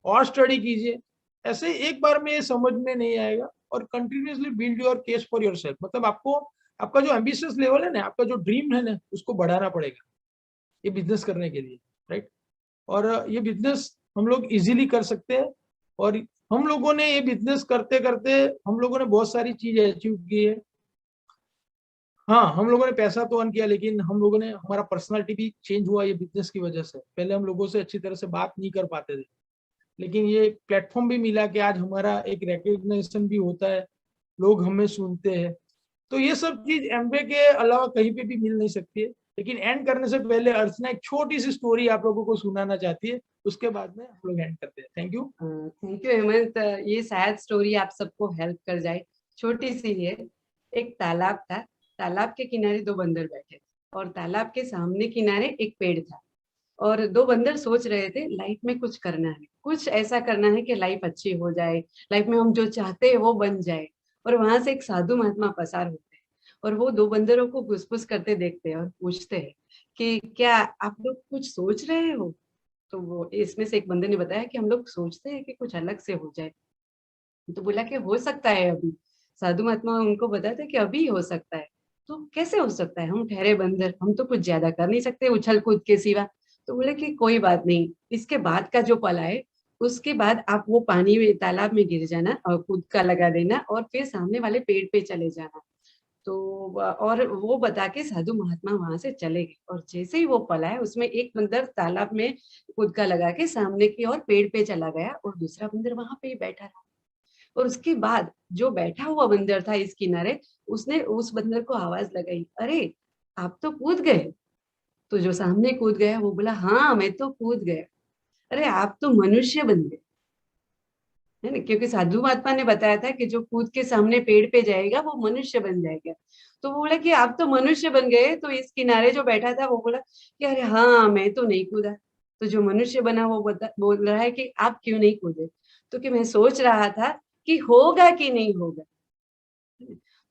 और स्टडी कीजिए। ऐसे एक बार में ये समझ में नहीं आएगा, और continuously build your case for yourself, मतलब आपको आपका जो एम्बिशियस लेवल है ना, आपका जो ड्रीम है ना, उसको बढ़ाना पड़ेगा ये बिजनेस करने के लिए, राइट। और ये बिजनेस हम लोग इजीली कर सकते हैं, और हम लोगों ने ये बिजनेस करते करते हम लोगों ने बहुत सारी चीजें अचीव की है। हाँ, हम लोगों ने पैसा तो अर्न किया, लेकिन हम लोगों ने, हमारा पर्सनालिटी भी चेंज हुआ ये बिजनेस की वजह से। पहले हम लोगों से अच्छी तरह से बात नहीं कर पाते थे, लेकिन ये प्लेटफॉर्म भी मिला कि आज हमारा एक रिकग्निशन भी होता है, लोग हमें सुनते हैं। तो ये सब चीज एमबे के अलावा कहीं पे भी मिल नहीं सकती है। लेकिन एंड करने से पहले अर्चना एक छोटी सी स्टोरी आप लोगों को सुनाना चाहती है, उसके बाद में हम लोग एंड करते हैं। Thank you. Thank you Hemant. ये शायद स्टोरी आप सबको हेल्प कर जाए, छोटी सी है। एक तालाब था, तालाब के किनारे दो बंदर बैठे थे और तालाब के सामने किनारे एक पेड़ था। और दो बंदर सोच रहे थे लाइफ में कुछ करना है, कुछ ऐसा करना है कि लाइफ अच्छी हो जाए, लाइफ में हम जो चाहते हैं वो बन जाए। और वहां से एक साधु महात्मा पसार होते हैं और वो दो बंदरों को घुसपुस करते देखते हैं और पूछते हैं कि क्या आप लोग कुछ सोच रहे हो। तो वो इसमें से एक बंदे ने बताया कि हम लोग सोचते हैं कि कुछ अलग से हो जाए। तो बोला कि हो सकता है अभी। साधु महात्मा उनको बताते कि अभी हो सकता है। तो कैसे हो सकता है, हम ठहरे बंदर, हम तो कुछ ज्यादा कर नहीं सकते उछल कूद के सिवा। तो बोले कि कोई बात नहीं, इसके बाद का जो पल आए उसके बाद आप वो पानी में तालाब में गिर जाना और कूद का लगा देना और फिर सामने वाले पेड़ पे चले जाना। तो और वो बता के साधु महात्मा वहां से चले गए। और जैसे ही वो पल आया उसमें एक बंदर तालाब में कूद का लगा के सामने की ओर पेड़ पे चला गया और दूसरा बंदर वहां पे ही बैठा रहा। और उसके बाद जो बैठा हुआ बंदर था इस किनारे, उसने उस बंदर को आवाज लगाई, अरे आप तो कूद गए। तो जो सामने कूद गया वो बोला, हाँ मैं तो कूद गया। अरे आप तो मनुष्य बन गए, है ना, क्योंकि साधु महात्मा ने बताया था कि जो कूद के सामने पेड़ पे जाएगा वो मनुष्य बन जाएगा। तो वो बोला कि आप तो मनुष्य बन गए। तो इस किनारे जो बैठा था वो बोला कि अरे हाँ मैं तो नहीं कूदा। तो जो मनुष्य बना वो बोल रहा है कि आप क्यों नहीं कूदे। तो कि मैं सोच रहा था कि होगा कि नहीं होगा।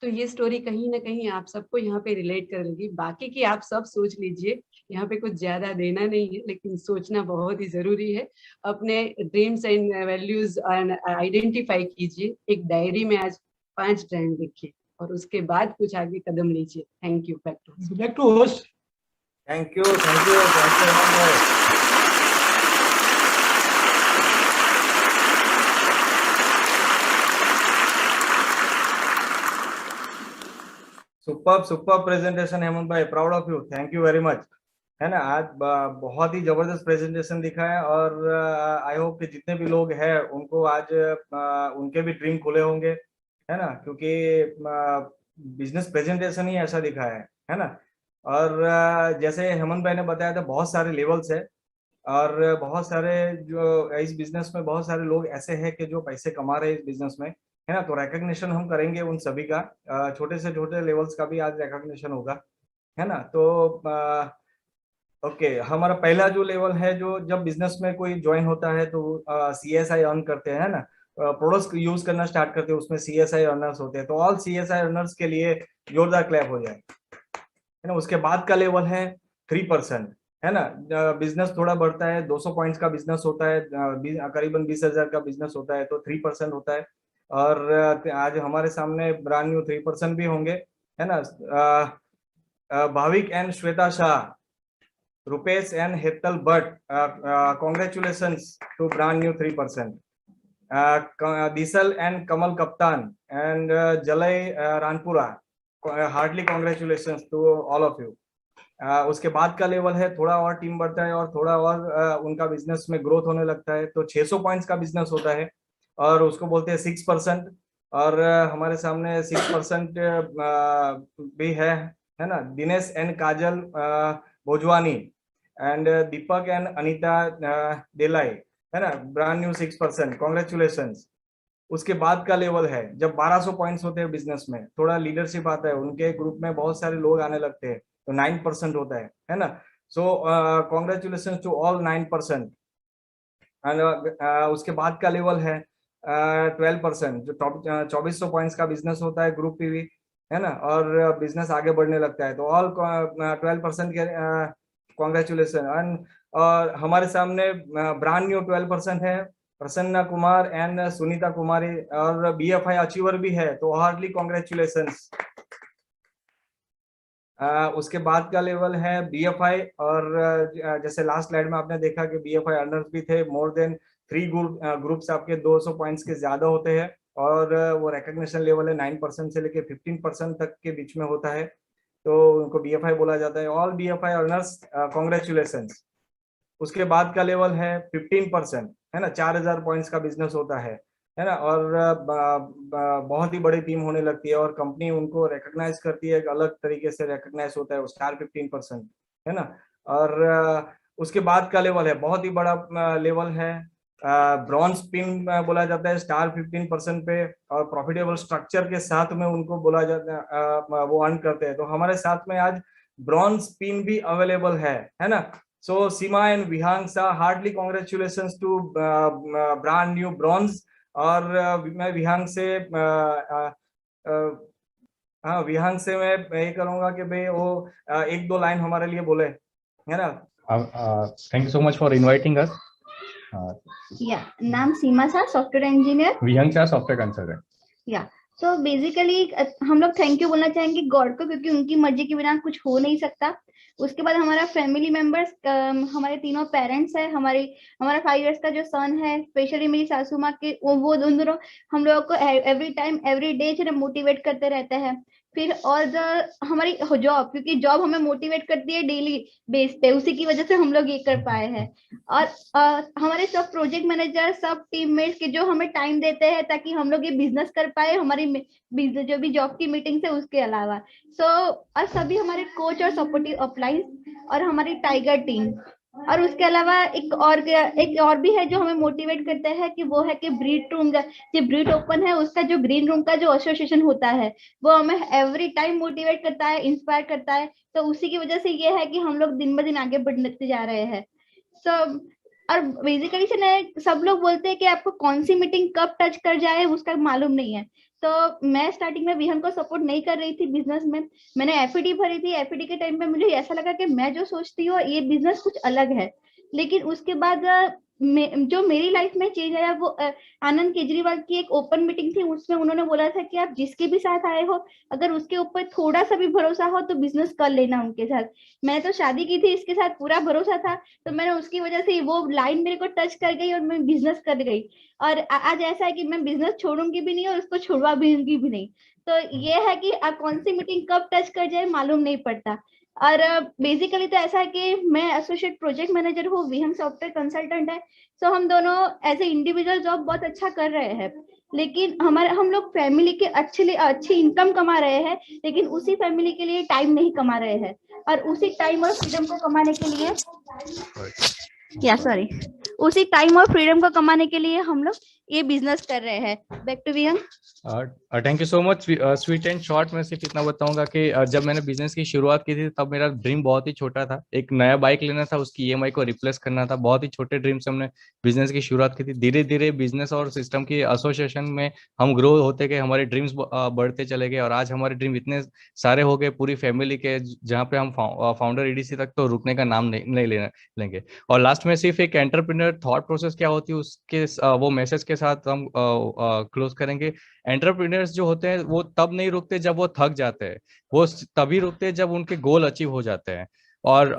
तो ये स्टोरी कहीं ना कहीं आप सबको यहाँ पे रिलेट कर लेगी। बाकी की आप सब सोच लीजिए, यहाँ पे कुछ ज्यादा देना नहीं है, लेकिन सोचना बहुत ही जरूरी है। अपने ड्रीम्स एंड वैल्यूज आइडेंटिफाई कीजिए, एक डायरी में आज 5 ड्रीम लिखिए और उसके बाद कुछ आगे कदम लीजिए। Thank you. Back to host. Thank you Hemant भाई। सुपर प्रेजेंटेशन हेमंत भाई, proud of you, thank you very much. है ना, आज बहुत ही जबरदस्त प्रेजेंटेशन दिखा है, और आई होप कि जितने भी लोग हैं उनको आज उनके भी ड्रीम खुले होंगे, है ना, क्योंकि बिजनेस प्रेजेंटेशन ही ऐसा दिखा है ना। और जैसे हेमंत भाई ने बताया था, बहुत सारे लेवल्स है, और बहुत सारे जो इस बिजनेस में बहुत सारे लोग ऐसे हैं कि जो पैसे कमा रहे हैं इस बिजनेस में, है ना। तो रिकग्निशन हम करेंगे उन सभी का, छोटे से छोटे लेवल्स का भी आज रिकग्निशन होगा, है ना। तो ओके, हमारा पहला जो लेवल है, जो जब बिजनेस में कोई ज्वाइन होता है तो CSI अर्न करते हैं, है ना, प्रोडक्ट्स यूज करना स्टार्ट करते हैं, उसमें CSI अर्नर्स होते हैं। तो ऑल CSI अर्नर्स के लिए जोरदार क्लैप हो जाए, है ना। उसके बाद का लेवल है 3%, है ना। बिजनेस थोड़ा बढ़ता है, 200 पॉइंट्स का बिजनेस होता है, करीबन 20,000 का बिजनेस होता है, तो 3% होता है। और आज हमारे सामने ब्रांड न्यू 3% भी होंगे, है ना। Bhavik and Shweta Shah, Rupesh and Hetal Bhatt, congratulations to brand new 3%. Disal and Kamal Kaptan and Jalai Ranpura, heartily congratulations to all of you. उसके बाद का लेवल है, थोड़ा और टीम बढ़ता है और थोड़ा और उनका बिजनेस में ग्रोथ होने लगता है, तो 600 पॉइंट्स का बिजनेस होता है और उसको बोलते हैं 6%। और हमारे सामने 6% भी है ना, Dinesh and Kajal Bhojwani and Deepak and Anita Delai, है ना, ब्रांड न्यू 6%, कॉन्ग्रेचुलेशंस। उसके बाद का लेवल है जब 1200 पॉइंट्स होते हैं बिजनेस में, थोड़ा लीडरशिप आता है, उनके ग्रुप में बहुत सारे लोग आने लगते हैं, तो 9% होता है ना। So congratulation to all 9%। And उसके बाद का लेवल है 12%, जो 2400 पॉइंट्स का बिजनेस होता है ग्रुप पीवी, है ना, और बिजनेस आगे बढ़ने लगता है, तो ऑल 12% के कॉन्ग्रेचुलेशन। एंड और हमारे सामने ब्रांड न्यू 12% है, प्रसन्ना कुमार एंड सुनीता कुमारी, और BFI अचीवर भी है, तो हार्डली कॉन्ग्रेचुलेशंस। उसके बाद का लेवल है BFI, और जैसे लास्ट स्लाइड में आपने देखा कि BFI अर्नर्स भी थे, मोर देन 3 ग्रुप्स आपके 200 पॉइंट्स के ज्यादा होते हैं, और वो रिकॉग्निशन लेवल है 9% से लेके 15% तक के बीच में होता है, तो उनको BFI बोला जाता है। All BFI earners congratulations. उसके बाद का लेवल है 15%, है ना, 4000 पॉइंट्स का बिजनेस होता है ना, और बहुत ही बड़ी टीम होने लगती है और कंपनी उनको रिकॉग्नाइज करती है, एक अलग तरीके से रिकॉग्नाइज होता है वो स्टार 15%, है ना। और उसके बाद का लेवल है बहुत ही बड़ा लेवल है, ब्रॉन्ज पिन बोला जाता है, स्टार 15% पे, और प्रॉफिटेबल स्ट्रक्चर के साथ में उनको बोला जाता है, वो अर्न करते हैं। तो हमारे साथ में आज ब्रॉन्ज पिन भी अवेलेबल है ना। So Sima and Vihangsa, heartily congratulations to brand new bronze। और मैं विहांग से हाँ, विहांग से मैं ये करूंगा कि भाई वो 1-2 लाइन हमारे लिए बोले, है ना। Thank you so much for inviting us. नाम सीमा सा, सॉफ्टवेयर इंजीनियर। विहांग सा, सॉफ्टवेयर कंसल्टेंट। सो बेसिकली हम लोग थैंक यू बोलना चाहेंगे गॉड को, क्योंकि उनकी मर्जी के बिना कुछ हो नहीं सकता। उसके बाद हमारा फैमिली मेंबर्स, हमारे तीनों पेरेंट्स है, हमारा 5 इयर्स का जो सन है, स्पेशली मेरी सासू माँ के, वो दोनों हम लोगों को एवरी टाइम एवरी डे जो मोटिवेट करते रहते हैं। फिर और हमारी जॉब, क्योंकि जॉब हमें मोटिवेट करती है डेली बेस पे, उसी की वजह से हम लोग ये कर पाए हैं। और हमारे सब प्रोजेक्ट मैनेजर, सब टीममेट्स के जो हमें टाइम देते हैं ताकि हम लोग ये बिजनेस कर पाए, हमारी बिजनेस जो भी जॉब की मीटिंग है उसके अलावा। और सभी हमारे कोच और सपोर्टिव अपलाइंस, और हमारी टाइगर टीम। और उसके अलावा एक और भी है जो हमें मोटिवेट करता है, कि वो है कि ब्रीड रूम, जो ब्रीड ओपन है उसका जो ग्रीन रूम का जो एसोसिएशन होता है, वो हमें एवरी टाइम मोटिवेट करता है, इंस्पायर करता है। तो उसी की वजह से ये है कि हम लोग दिन ब दिन आगे बढ़ते जा रहे हैं। और बेसिकली से सब लोग बोलते हैं कि आपको कौन सी मीटिंग कब टच कर जाए उसका मालूम नहीं है। तो मैं स्टार्टिंग में विहन को सपोर्ट नहीं कर रही थी बिजनेस में, मैंने एफईडी भरी थी। एफईडी के टाइम पे मुझे ऐसा लगा कि मैं जो सोचती हूँ ये बिजनेस कुछ अलग है। लेकिन उसके बाद जो मेरी लाइफ में चेंज आया वो आनंद केजरीवाल की एक ओपन मीटिंग थी, उसमें उन्होंने बोला था कि आप जिसके भी साथ आए हो, अगर उसके ऊपर थोड़ा सा भी भरोसा हो तो बिजनेस कर लेना उनके साथ। मैंने तो शादी की थी, इसके साथ पूरा भरोसा था, तो मैंने उसकी वजह से वो लाइन मेरे को टच कर गई और मैं बिजनेस कर गई। और आज ऐसा है कि मैं बिजनेस छोड़ूंगी भी नहीं और उसको छुड़वा भी नहीं। तो ये है कि कौन सी मीटिंग कब टच कर जाए मालूम नहीं पड़ता। और बेसिकली तो ऐसा है कि मैं एसोसिएट प्रोजेक्ट मैनेजर हूँ, विहंग सॉफ्टवेयर कंसल्टेंट है। सो हम दोनों एज ए इंडिविजुअल जॉब बहुत अच्छा कर रहे हैं, लेकिन हम लोग फैमिली के अच्छी इनकम कमा रहे हैं, लेकिन उसी फैमिली के लिए टाइम नहीं कमा रहे हैं। और उसी टाइम और फ्रीडम को कमाने के लिए उसी टाइम और फ्रीडम को कमाने के लिए हम लोग ये बिजनेस कर रहे हैं। Back to Vihang. Thank you so much. Sweet and short में सिर्फ इतना बताऊंगा कि जब मैंने बिजनेस की शुरुआत की थी तब मेरा ड्रीम बहुत ही छोटा था, एक नया बाइक लेना था, उसकी EMI को रिप्लेस करना था। बहुत ही छोटे ड्रीम से हमने बिजनेस की शुरुआत की थी। धीरे धीरे बिजनेस और सिस्टम की एसोसिएशन में हम ग्रो होते गए, हमारे ड्रीम्स बढ़ते चले गए और आज हमारे ड्रीम इतने सारे हो गए पूरी फैमिली के, जहाँ पे हम फाउंडर EDC तक तो रुकने का नाम नहीं लेंगे। और लास्ट में सिर्फ एक एंटरप्रेन्योर थॉट प्रोसेस क्या होती है उसके वो मैसेज के साथ हम क्लोज करेंगे। एंटरप्रेन्योर्स जो होते हैं वो तब नहीं रुकते जब वो थक जाते हैं, वो तभी रुकते हैं जब उनके गोल अचीव हो जाते हैं। और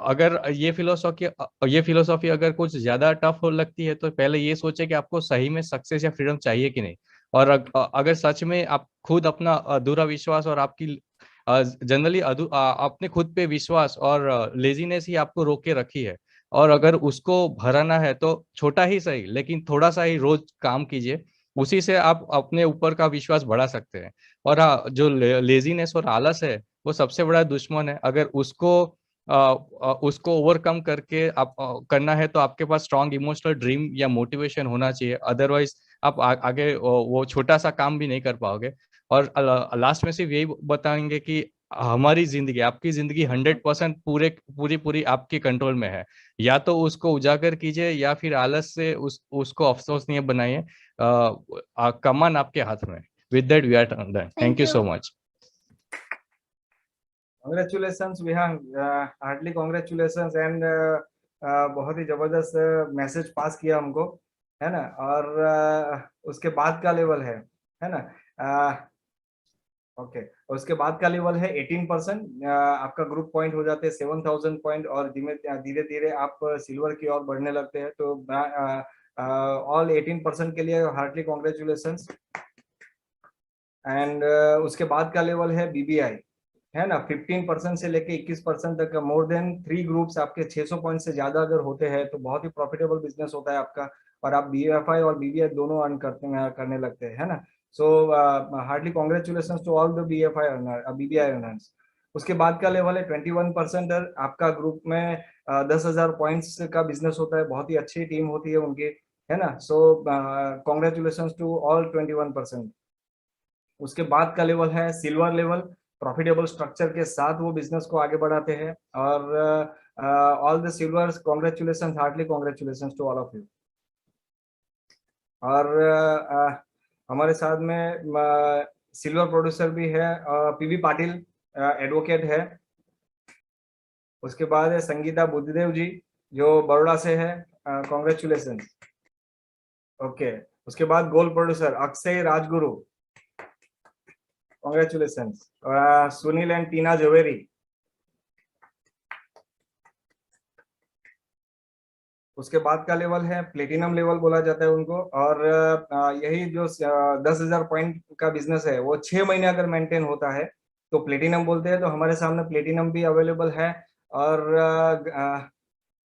अगर ये फिलोसॉफी अगर कुछ ज्यादा टफ हो लगती है तो पहले ये सोचे कि आपको सही में सक्सेस या फ्रीडम चाहिए कि नहीं। और अगर सच में आप खुद अपना अधूरा विश्वास और आपकी जनरली अपने खुद पे विश्वास और लेजीनेस ही आपको रोक के रखी है, और अगर उसको भराना है तो छोटा ही सही लेकिन थोड़ा सा ही रोज काम कीजिए, उसी से आप अपने ऊपर का विश्वास बढ़ा सकते हैं। और हाँ, जो लेजीनेस और आलस है वो सबसे बड़ा दुश्मन है। अगर उसको ओवरकम करके आप करना है तो आपके पास स्ट्रॉन्ग इमोशनल ड्रीम या मोटिवेशन होना चाहिए, अदरवाइज आप आगे वो छोटा सा काम भी नहीं कर पाओगे। और लास्ट में सिर्फ यही बताएंगे कि हमारी जिंदगी, आपकी जिंदगी 100% पूरी पूरी आपके कंट्रोल में है। या तो उसको उजागर कीजिए या फिर आलस से उसको अफसोसनीय बनाइए। कमान आपके हाथ में। With that we are done. Thank you so much. Congratulations Vihan, heartly congratulations and बहुत ही जबरदस्त मैसेज पास किया हमको, है ना। और उसके बाद का लेवल है ना। ओके, उसके बाद का लेवल है 18%। आपका ग्रुप पॉइंट हो जाते हैं 7000 पॉइंट, और धीरे धीरे आप सिल्वर की ओर बढ़ने लगते हैं। तो ऑल 18% के लिए हार्टली कॉन्ग्रेचुलेशंस। एंड उसके बाद का लेवल है बीबीआई, है ना। 15% से लेके 21% तक, मोर देन 3 ग्रुप्स आपके 600 पॉइंट से ज्यादा अगर होते हैं तो बहुत ही प्रॉफिटेबल बिजनेस होता है आपका, और आप बीएफआई और बीबीआई दोनों अर्न करने लगते हैं, है ना। So hardly congratulation to all the BBI earners. उसके बाद का लेवल है 21%। आपका ग्रुप में 10,000 पॉइंट्स का बिजनेस होता है, बहुत ही अच्छी टीम होती है उनकी, है ना। So congratulation to all 21%। उसके बाद का लेवल है सिल्वर लेवल। प्रॉफिटेबल स्ट्रक्चर के साथ वो बिजनेस को आगे बढ़ाते हैं। और all the silvers, congratulation, heartly congratulation to all of you. और हमारे साथ में सिल्वर प्रोड्यूसर भी है, पीवी पाटिल एडवोकेट है। उसके बाद है संगीता बुद्धदेव जी जो बड़ौदा से है, कॉन्ग्रेचुलेशन। ओके, उसके बाद gold producer Akshay Rajguru, Congratulations. Sunil and Tina Joveri. उसके बाद का लेवल है प्लेटिनम लेवल बोला जाता है उनको। और यही जो 10,000 पॉइंट का बिजनेस है वो 6 महीने अगर मेंटेन होता है तो प्लेटिनम बोलते हैं। तो हमारे सामने प्लेटिनम भी अवेलेबल है। और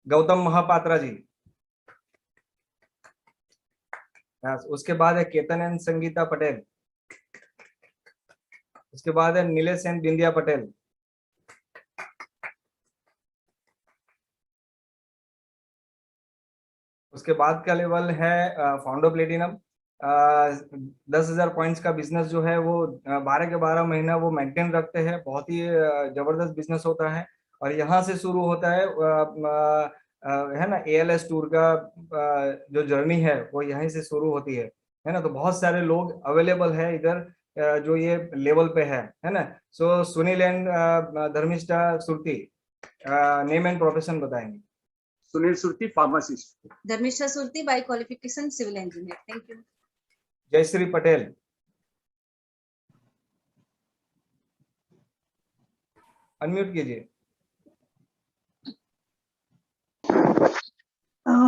गौतम महापात्रा जी। उसके बाद है केतन एंड संगीता पटेल। उसके बाद है नीलेश एंड बिंदिया पटेल। उसके बाद का लेवल है फाउंडो प्लेटिनम। 10,000 पॉइंट्स का बिजनेस जो है वो 12 के 12 महीना वो मेंटेन रखते हैं। बहुत ही जबरदस्त बिजनेस होता है। और यहाँ से शुरू होता है ना, ALS टूर का जो जर्नी है वो यहीं से शुरू होती है ना। तो बहुत सारे लोग अवेलेबल है इधर जो ये लेवल पे है ना। So Sunil and Dharmishtha Surti name and profession बताएंगे। Sunil Surti pharmacist. Dharmishtha Surti by qualification civil engineer. Thank you. Jayshree Patel. Unmute कीजिए।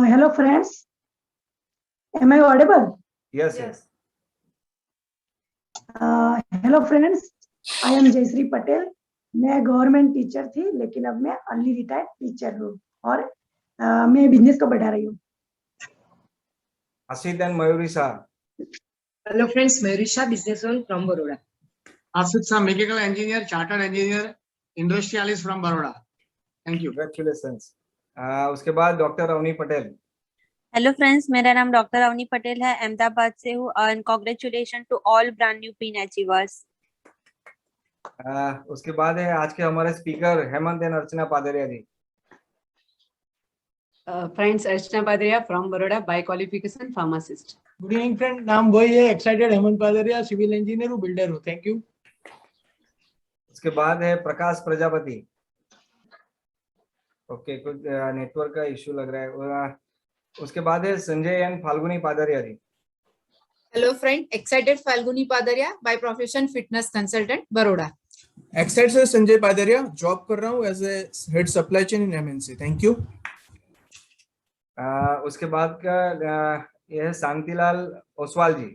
Hello friends, am I audible? Yes. Hello friends, I am Jayashree Patel. मैं गवर्नमेंट टीचर थी लेकिन अब मैं अर्ली रिटायर्ड टीचर हूँ और मैं बिजनेस को बढ़ा रही हूँ। Asit and Mayuri Shah. Hello friends, Mayuri Shah, businessman from Baroda. Asit Shah, mechanical engineer, chartered engineer, industrialist from Baroda. Thank you. Congratulations. उसके बाद doctor Avni Patel. Hello friends, मेरा नाम डॉक्टर अवनी पटेल है, अहमदाबाद से हूँ and congratulation to all brand new pin achievers. उसके बाद है आज के हमारे speaker Hemant and Archana Padaria ji. Friends, Archana Padaria from Baroda by qualification pharmacist. Good evening friend, नाम वही है, excited Hemant Padaria, civil engineer हूँ, बिल्डर हूँ। Thank you. उसके बाद है प्रकाश प्रजापति। ओके, कुछ नेटवर्क का इश्यू लग रहा है। उसके बाद है Sanjay and Falguni Padaria ji. Hello friend, excited Falguni Padaria by profession fitness consultant Baroda. Excited से संजय पादरिया, जॉब कर रहा हूँ as a head supply chain in MNC. Thank you. उसके बाद का यह है शांतिलाल ओसवाल जी।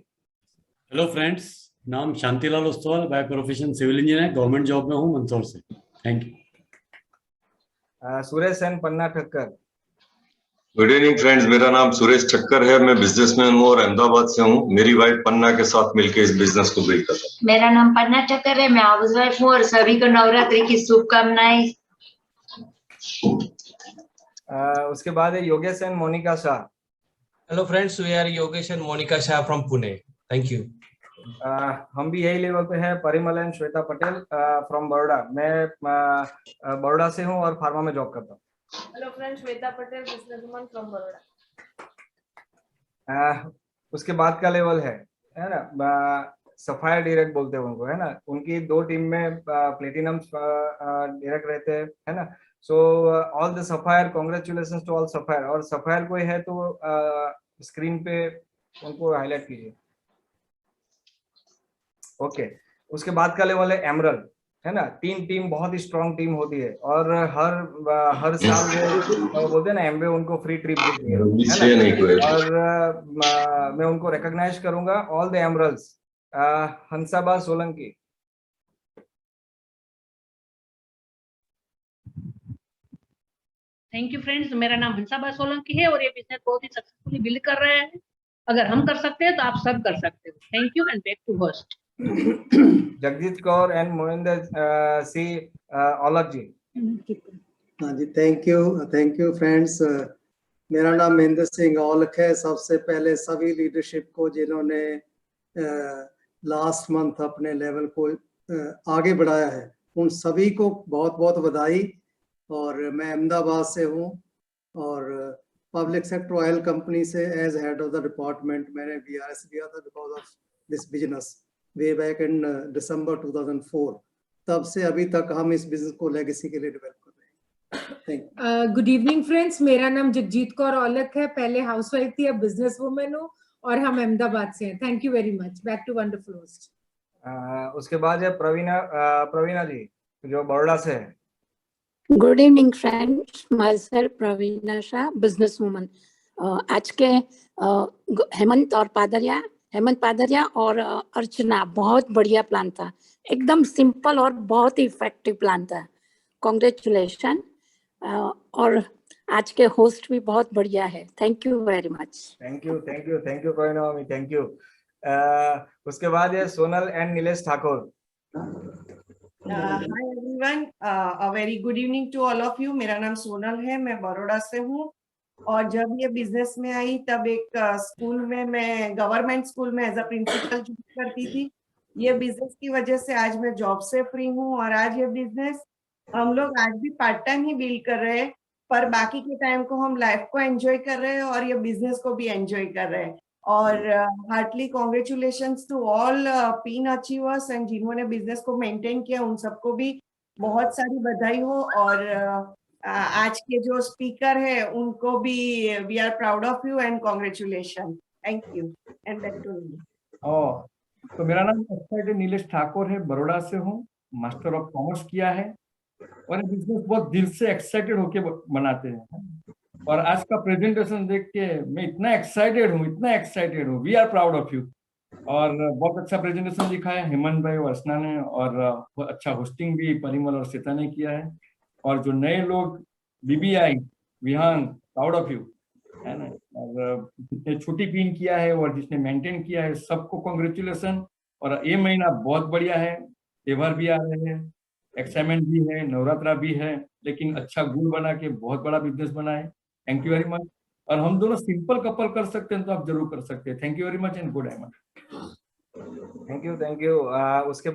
हेलो फ्रेंड्स, नाम Shantilal Oswal, by profession civil engineer, government job में हूँ मंदसौर से। Thank you. Suresh Sen Panna Thakkar. Good evening friends, मेरा नाम सुरेश ठक्कर है, मैं बिजनेसमैन हूँ और अहमदाबाद से हूँ। मेरी वाइफ पन्ना के साथ मिलकर इस बिजनेस को बिल्ड करता हूँ। मेरा नाम पन्ना ठक्कर है, मैं हाउस वाइफ हूँ और सभी को नवरात्रि की शुभकामनाएं। उसके बाद है Yogesh and Monika Shah. Hello friends, we are Yogesh and Monika Shah from Pune. Thank you. हम भी यही लेवल पे है। Parimal and Shweta Patel from Baroda. मैं बड़ौदा से हूँ और फार्मा में जॉब करता हूँ। Hello friends, Shweta Patel, businesswoman from Baroda. उसके बाद का लेवल है ना, सफायर डायरेक्ट बोलते हैं उनको, है ना। उनकी 2 टीम में प्लेटिनम डायरेक्ट रहते हैं, है ना। So all the sapphire, congratulations to all sapphire. और सफायर कोई है तो स्क्रीन पे उनको हाईलाइट कीजिए। ओके। उसके बाद का लेवल है एमरल्ड, है ना। 3 टीम बहुत ही स्ट्रॉन्ग टीम होती है और हर साल वो बोलते हैं ना, एमबे उनको फ्री ट्रिप देती है ना। और मैं उनको रिकॉग्नाइज करूंगा, all the emeralds. Hansaba Solanki. Thank you friends, मेरा नाम हंसाबा सोलंकी है और ये बिजनेस बहुत ही सक्सेसफुली बिल्ड कर रहे हैं। अगर हम कर सकते हैं तो आप सब कर सकते हो। Thank you and back to host. Jagjit Kaur and Mohinder C Aulakh ji. हाँ जी, थैंक यू फ्रेंड्स। मेरा नाम महेंद्र सिंह औलख है। सबसे पहले सभी लीडरशिप को जिन्होंने लास्ट मंथ अपने लेवल को आगे बढ़ाया है, उन सभी को बहुत बहुत बधाई। और मैं अहमदाबाद से हूँ और पब्लिक सेक्टर ऑयल कंपनी से as head of the department मैंने VRS लिया था because of this business way back in December 2004। तब से अभी तक हम इस बिजनेस को लेगेसी के लिए डेवलप कर रहे हैं। गुड इवनिंग फ्रेंड्स, मेरा नाम जगजीत कौर औलख है। पहले हाउसवाइफ थी, अब बिजनेस वुमेन हूँ और हम अहमदाबाद से हैं। Thank you very much. Back to wonderful host. उसके बाद है प्रवीणा जी जो बड़ौदा से है। Good evening friends, my self Praveena Shah, business woman. आज के हेमंत पादरिया और अर्चना, बहुत बढ़िया प्लान था, एकदम सिंपल और बहुत ही इफेक्टिव प्लान था। कॉन्ग्रेचुलेशन। और आज के होस्ट भी बहुत बढ़िया है। Thank you very much. Thank you Praveena, thank you. उसके बाद है Sonal and Nilesh Thakur. Hi everyone, a very good evening to all of you. मेरा नाम सोनल है, मैं बड़ौदा से हूँ और जब ये बिजनेस में आई तब एक स्कूल में, मैं गवर्नमेंट स्कूल में एज अ प्रिंसिपल करती थी। ये बिजनेस की वजह से आज मैं जॉब से फ्री हूँ और आज ये बिजनेस हम लोग आज भी पार्ट टाइम ही बिल्ड कर रहे हैं, पर बाकी के टाइम को हम लाइफ को एंजॉय कर रहे हैं और ये बिजनेस को भी एंजॉय कर रहे हैं। और heartly congratulations to all pin achievers and जिन्होंने बिजनेस को मेंटेन किया उन सबको भी बहुत सारी बधाई हो। और आज के जो स्पीकर है उनको भी we are proud of you and congratulation. Thank you and back to you. तो मेरा नाम नीलेश ठाकुर है, बड़ौदा से हूँ, मास्टर ऑफ कॉमर्स किया है और ये बिजनेस बहुत दिल से एक्साइटेड होके बनाते हैं। और आज का प्रेजेंटेशन देख के मैं इतना एक्साइटेड हूँ। We are proud of you. और बहुत अच्छा प्रेजेंटेशन दिखाया हेमंत भाई और अर्चना ने, और अच्छा होस्टिंग भी परिमल और श्वेता ने किया है। और जो नए लोग BBI Vihan, proud of you, है ना। और जिसने छोटी टीम किया है और जिसने मेंटेन किया है, सबको कॉन्ग्रेचुलेशन। और ये महीना बहुत बढ़िया है, त्योहार भी आ रहे हैं, एक्साइटमेंट भी है, नवरात्रा भी है, लेकिन अच्छा गुड़ बना के बहुत बड़ा बिजनेस बनाए। Thank you very much. और हम दोनों सिंपल कपल कर सकते हैं तो आप जरूर कर सकते हैं। Thank you very much and good एमन। Thank you. उसके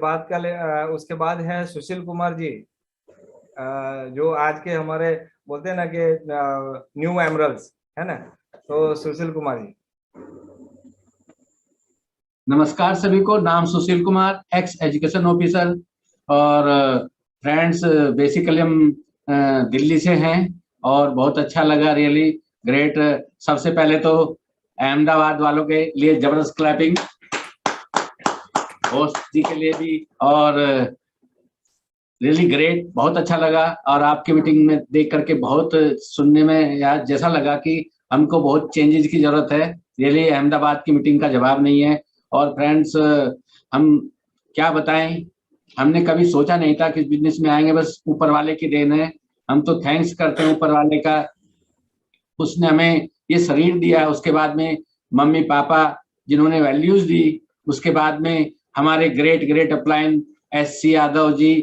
बाद है सुशील कुमार जी, जो आज के हमारे बोलते हैं ना कि न्यू एमरल्स, है ना। तो सुशील कुमार जी। नमस्कार सभी को, नाम Sushil Kumar, x education officer. और फ्रेंड्स, बेसिकली हम दिल्ली से हैं और बहुत अच्छा लगा, रियली ग्रेट। सबसे पहले तो अहमदाबाद वालों के लिए जबरदस्त क्लैपिंग, होस्ट जी के लिए भी, और रियली ग्रेट, बहुत अच्छा लगा। और आपकी मीटिंग में देख करके बहुत सुनने में यार जैसा लगा कि हमको बहुत चेंजेस की जरूरत है। रियली अहमदाबाद की मीटिंग का जवाब नहीं है। और फ्रेंड्स, हम क्या बताएं, हमने कभी सोचा नहीं था कि इस बिजनेस में आएंगे, बस ऊपर वाले की देन है। हम तो थैंक्स करते हैं ऊपर वाले का, उसने हमें ये शरीर दिया, उसके बाद में मम्मी पापा जिन्होंने वैल्यूज दी, उसके बाद में हमारे great great upline SC Yadav ji,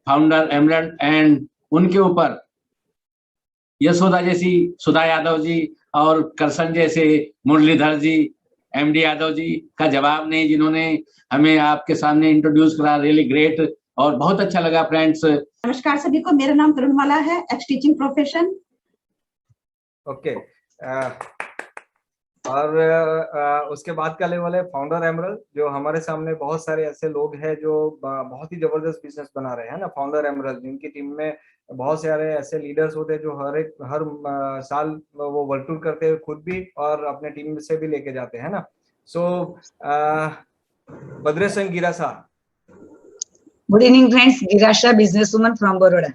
founder emerald, and उनके ऊपर यशोदा जैसी सुधा यादव जी और करसन जैसे मुरलीधर जी, MD यादव जी का जवाब नहीं, जिन्होंने हमें आपके सामने इंट्रोड्यूस करा। रियली ग्रेट और बहुत अच्छा लगा फ्रेंड्स। नमस्कार सभी को, मेरा नाम तरुणमाला है, एक्स टीचिंग प्रोफेशन। ओके, और उसके बाद का लेवल है फाउंडर एमरल्ड, जो हमारे सामने बहुत सारे ऐसे लोग हैं जो बहुत ही जबरदस्त बिजनेस बना रहे हैं ना। फाउंडर एमरल्ड, जिनकी टीम में बहुत सारे ऐसे लीडर्स होते हैं जो हर साल वो वर्ल्ड टूर करते हैं खुद भी और अपने टीम से भी लेके जाते हैं ना। सो भद्रेशन गिरासा। Good evening, friends. Girasha, businesswoman from Baroda.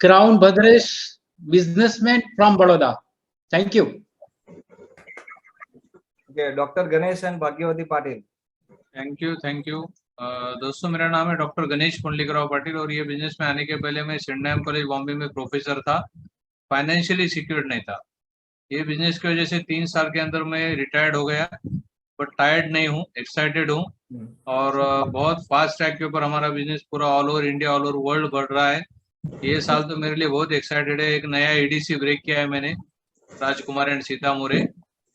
Crown Bhadresh, businessman from Baroda. Thank you. Okay, Dr. Ganesh and Bhagyawati Patil. Thank you. दोस्तों, मेरा नाम है डॉक्टर गणेश पुंडलिकराव पाटिल और ये बिजनेस में आने के पहले मैं सेंट कॉलेज बॉम्बे में प्रोफेसर था। फाइनेंशियली सिक्योर्ड नहीं था। ये बिजनेस की वजह से 3 साल के अंदर मैं रिटायर्ड हो गया, बट टायर्ड नहीं हूँ, एक्साइटेड हूँ। और बहुत फास्ट ट्रैक के ऊपर हमारा बिजनेस पूरा all over India, all over world बढ़ रहा है। ये साल तो मेरे लिए बहुत एक्साइटेड है। एक नया EDC ब्रेक किया है मैंने, राजकुमार एंड सीता मोरे,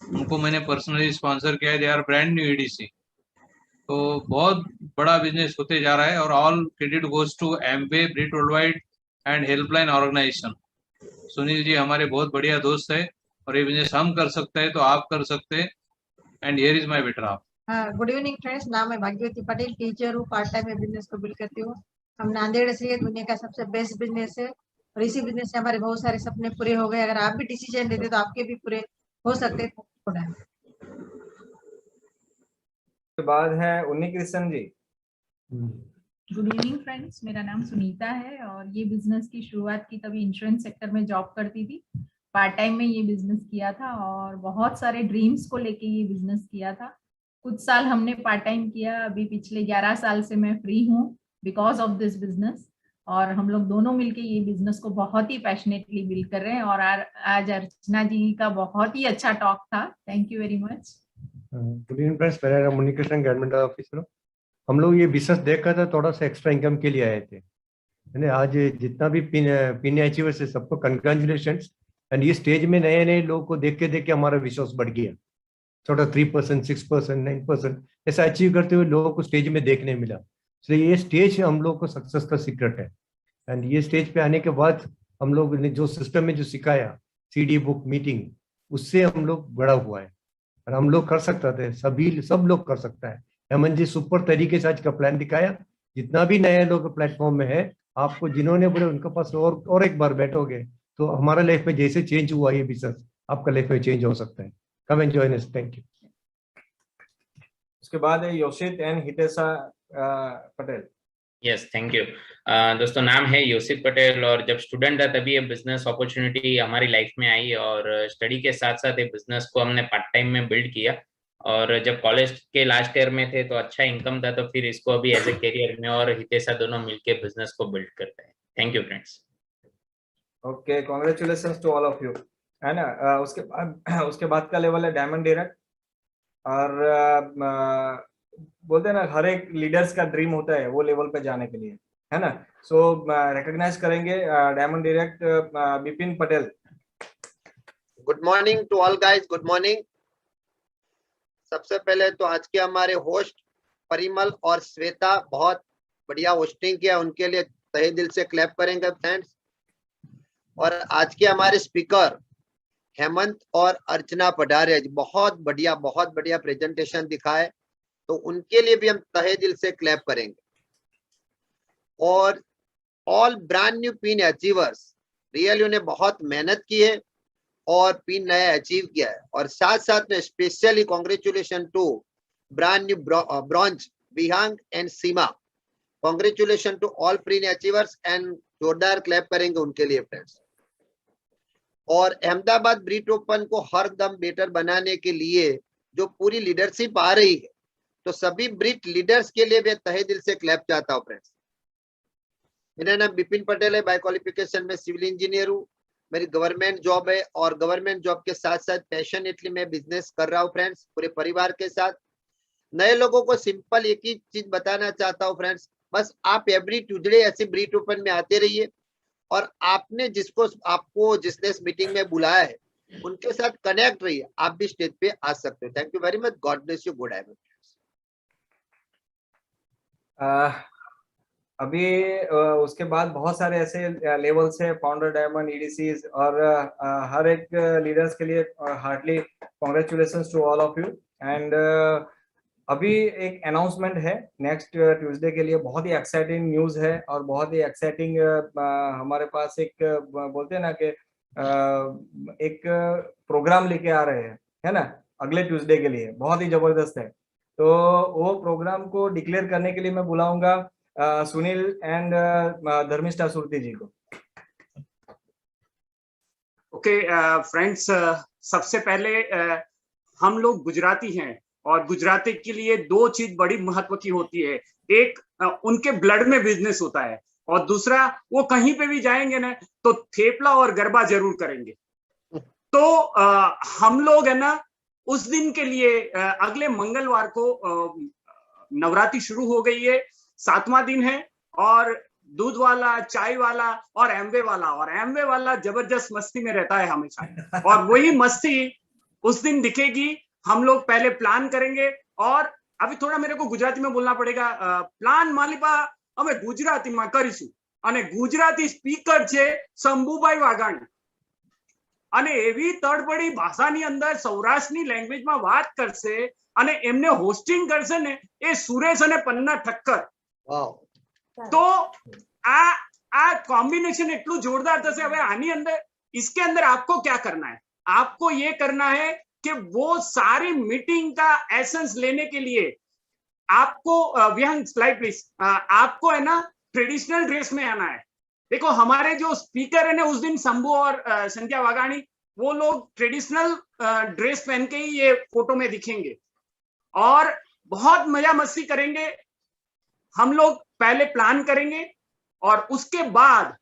उनको मैंने पर्सनली स्पॉन्सर किया है। They are brand new EDC, तो बहुत बड़ा बिजनेस होते जा रहा है। और all credit goes to Amway, Britt worldwide and helpline organisation. Sunil ji हमारे बहुत बढ़िया दोस्त है और ये बिजनेस हम कर सकते हैं तो आप कर सकते हैं। And here is my better half. Good evening friends, नाम है भाग्यवती पटेल, टीचर हूँ, पार्ट टाइम में बिजनेस को बिल्ड करती हूँ। हम नांदेड़ से, ये दुनिया का सबसे बेस्ट बिजनेस है और इसी बिजनेस से हमारे बहुत सारे सपने पूरे हो गए। अगर आप भी डिसीजन लेते तो आपके भी पूरे हो सकते हैं। के बाद है उन्नी Krishna ji. Good evening friends, मेरा नाम सुनीता है और ये बिजनेस की शुरुआत की तभी इंश्योरेंस सेक्टर में जॉब करती थी। पार्ट टाइम में ये बिजनेस किया था और बहुत सारे ड्रीम्स को लेके ये बिजनेस किया था। कुछ साल हमने पार्ट टाइम किया, अभी पिछले 11 साल से मैं फ्री हूँ बिकॉज ऑफ दिस बिजनेस। और हम लोग दोनों मिलके ये बिजनेस को बहुत ही पैशनेटली बिल्ड कर रहे हैं। और आज अर्चना जी का बहुत ही अच्छा टॉक था। Thank you very much. Good evening friends, मेरा नाम मुनिकृष्ण, गवर्नमेंट ऑफिसर। हम लोग ये बिजनेस देखा था, थोड़ा सा एक्स्ट्रा इनकम के लिए आए थे। आज जितना भी पिन अचीवर्स है सबको कंग्रेचुलेशंस। एंड ये स्टेज में नए नए लोगों को देख के हमारा विश्वास बढ़ गया। थोड़ा 3%, 6%, 9% ऐसा अचीव करते हुए लोगों को स्टेज में देखने मिला। इसलिए ये स्टेज हम लोग को सक्सेस का सीक्रेट है। एंड ये स्टेज पे आने के बाद हम लोग ने जो सिस्टम में जो सिखाया, CD बुक मीटिंग, उससे हम लोग बड़ा हुआ है और हम लोग कर सकते थे, सब लोग कर सकता है। हेमंत जी सुपर तरीके से आज का प्लान दिखाया। जितना भी नए लोग प्लेटफॉर्म में है, आपको जिन्होंने बोले उनके पास और एक बार बैठोगे तो हमारा लाइफ में जैसे चेंज हुआ ये बिजनेस, आपका लाइफ में चेंज हो सकता है। Come and join us. Thank you. उसके बाद है Yoshit and Hitesha Patel. Yes, thank you. दोस्तों, नाम है योशित पटेल और जब स्टूडेंट था तभी ये बिजनेस अपॉर्चुनिटी हमारी लाइफ में आई और स्टडी के साथ साथ ये बिजनेस को हमने पार्ट टाइम में बिल्ड किया। और जब कॉलेज के लास्ट ईयर में थे तो अच्छा इनकम था, तो फिर इसको अभी एज ए करियर में और हितेशा दोनों मिलके बिजनेस को बिल्ड करते हैं। Thank you friends. Okay, congratulations to all of you, है ना। उसके बाद का लेवल है डायमंड डायरेक्ट। और बोलते हैं ना, हर एक लीडर्स का ड्रीम होता है वो लेवल पे जाने के लिए, है ना। सो रिकॉग्नाइज करेंगे diamond direct Bipin Patel. Good morning to all guys, good morning. सबसे पहले तो आज के हमारे होस्ट परिमल और श्वेता बहुत बढ़िया होस्टिंग किया, उनके लिए तहे दिल से क्लैप करेंगे फ्रेंड्स। और आज के हमारे स्पीकर हेमंत और अर्चना पडारिया जी बहुत बढ़िया प्रेजेंटेशन दिखाए, तो उनके लिए भी हम तहे दिल से क्लैप करेंगे। और all brand new pin achievers, really उन्हें बहुत मेहनत की है और पिन नया अचीव किया है। और साथ साथ में specially congratulation to brand new bronze Vihang and Seema, congratulation to all pin achievers and जोरदार क्लैप करेंगे उनके लिए फ्रेंड्स। और अहमदाबाद ब्रीट ओपन को हर दम बेटर बनाने के लिए जो पूरी लीडरशिप आ रही है, तो सभी ब्रीट लीडर्स के लिए मैं तहे दिल से क्लैप चाहता हूँ फ्रेंड्स। मेरा नाम बिपिन पटेल है, बाय क्वालिफिकेशन में सिविल इंजीनियर हूँ। मेरी गवर्नमेंट जॉब है और गवर्नमेंट जॉब के साथ साथ पैशनेटली मैं बिजनेस कर रहा हूँ फ्रेंड्स, पूरे परिवार के साथ। नए लोगों को सिंपल एक ही चीज बताना चाहता हूँ फ्रेंड्स, बस आप एवरी ट्यूजडे ऐसे ब्रीट ओपन में आते रहिए और आपने आपको जिसने इस मीटिंग में बुलाया है उनके साथ कनेक्ट रहिए, आप भी स्टेज पे आ सकते हो। Thank you very much, God bless you, good evening. अभी उसके बाद बहुत सारे ऐसे लेवल्स है, फाउंडर डायमंड, ईडीसीज, और हर एक लीडर्स के लिए heartly congratulations to all of you. And अभी एक अनाउंसमेंट है नेक्स्ट ट्यूसडे के लिए, बहुत ही एक्साइटिंग न्यूज़ है और बहुत ही एक्साइटिंग हमारे पास एक बोलते हैं ना कि एक प्रोग्राम लेके आ रहे हैं, है ना, अगले ट्यूसडे के लिए, बहुत ही जबरदस्त है। तो वो प्रोग्राम को डिक्लेयर करने के लिए मैं बुलाऊंगा सुनील एंड धर्मिष्ठा सुरती जी को। ओके फ्रेंड्स, सबसे पहले हम लोग गुजराती हैं और गुजराती के लिए दो चीज बड़ी महत्व की होती है। एक उनके ब्लड में बिजनेस होता है और दूसरा वो कहीं पे भी जाएंगे ना तो थेपला और गरबा जरूर करेंगे। तो हम लोग है ना उस दिन के लिए अगले मंगलवार को नवरात्रि शुरू हो गई है, 7वां दिन है और दूध वाला, चाय वाला और एमवे वाला जबरदस्त मस्ती में रहता है हमेशा, और वही मस्ती उस दिन दिखेगी। हम लोग पहले प्लान करेंगे और अभी थोड़ा मेरे को गुजराती में बोलना पड़ेगा। प्लान मालिपा અમે ગુજરાતીમાં કરીશું અને ગુજરાતી સ્પીકર છે શંભુભાઈ વાઘાણી, અને એવી તડપડી ભાષાની અંદર સૌરાષ્ટ્રની લેંગ્વેજમાં વાત કરશે અને એમને હોસ્ટિંગ કરશે ને એ સુરેશ અને પન્ના ઠક્કર। તો આ કોમ્બિનેશન એટલું જોરદાર થશે। હવે આની અંદર इसके अंदर आपको क्या करना है, आपको ये करना है कि वो सारी मीटिंग का एसेंस लेने के लिए आपको विहंग स्लाइड प्लीज, आपको है ना ट्रेडिशनल ड्रेस में आना है। देखो हमारे जो स्पीकर है ना उस दिन शंभू और संध्या वाघाणी, वो लोग ट्रेडिशनल ड्रेस पहन के ही ये फोटो में दिखेंगे और बहुत मजा मस्ती करेंगे। हम लोग पहले प्लान करेंगे और उसके बाद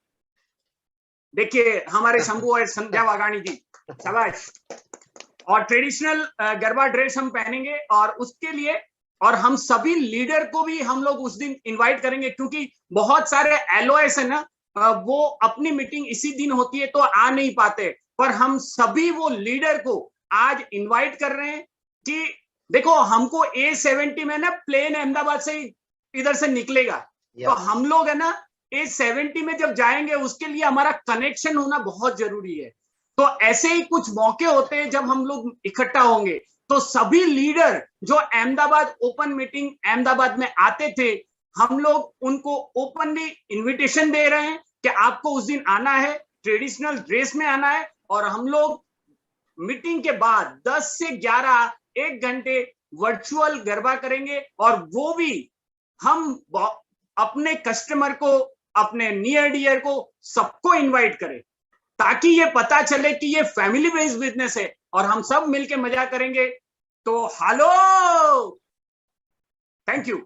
देखिए हमारे शंभू और संध्या वाघाणी जी शाबाश, और ट्रेडिशनल गरबा ड्रेस हम पहनेंगे और उसके लिए और हम सभी लीडर को भी हम लोग उस दिन इनवाइट करेंगे, क्योंकि बहुत सारे एलओएस है ना वो अपनी मीटिंग इसी दिन होती है तो आ नहीं पाते, पर हम सभी वो लीडर को आज इनवाइट कर रहे हैं कि देखो हमको A70 में ना प्लेन अहमदाबाद से इधर से निकलेगा, तो हम लोग है ना A70 में जब जाएंगे उसके लिए हमारा कनेक्शन होना बहुत जरूरी है। तो ऐसे ही कुछ मौके होते हैं जब हम लोग इकट्ठा होंगे, तो सभी लीडर जो अहमदाबाद ओपन मीटिंग अहमदाबाद में आते थे, हम लोग उनको ओपनली इनविटेशन दे रहे हैं कि आपको उस दिन आना है, ट्रेडिशनल ड्रेस में आना है, और हम लोग मीटिंग के बाद 10 से 11 1 घंटे वर्चुअल गरबा करेंगे, और वो भी हम अपने कस्टमर को, अपने नियर डियर को, सबको इनवाइट करें, ताकि ये पता चले कि ये फैमिली बेस्ड बिजनेस है और हम सब मिलके मजा करेंगे। तो हेलो, थैंक यू।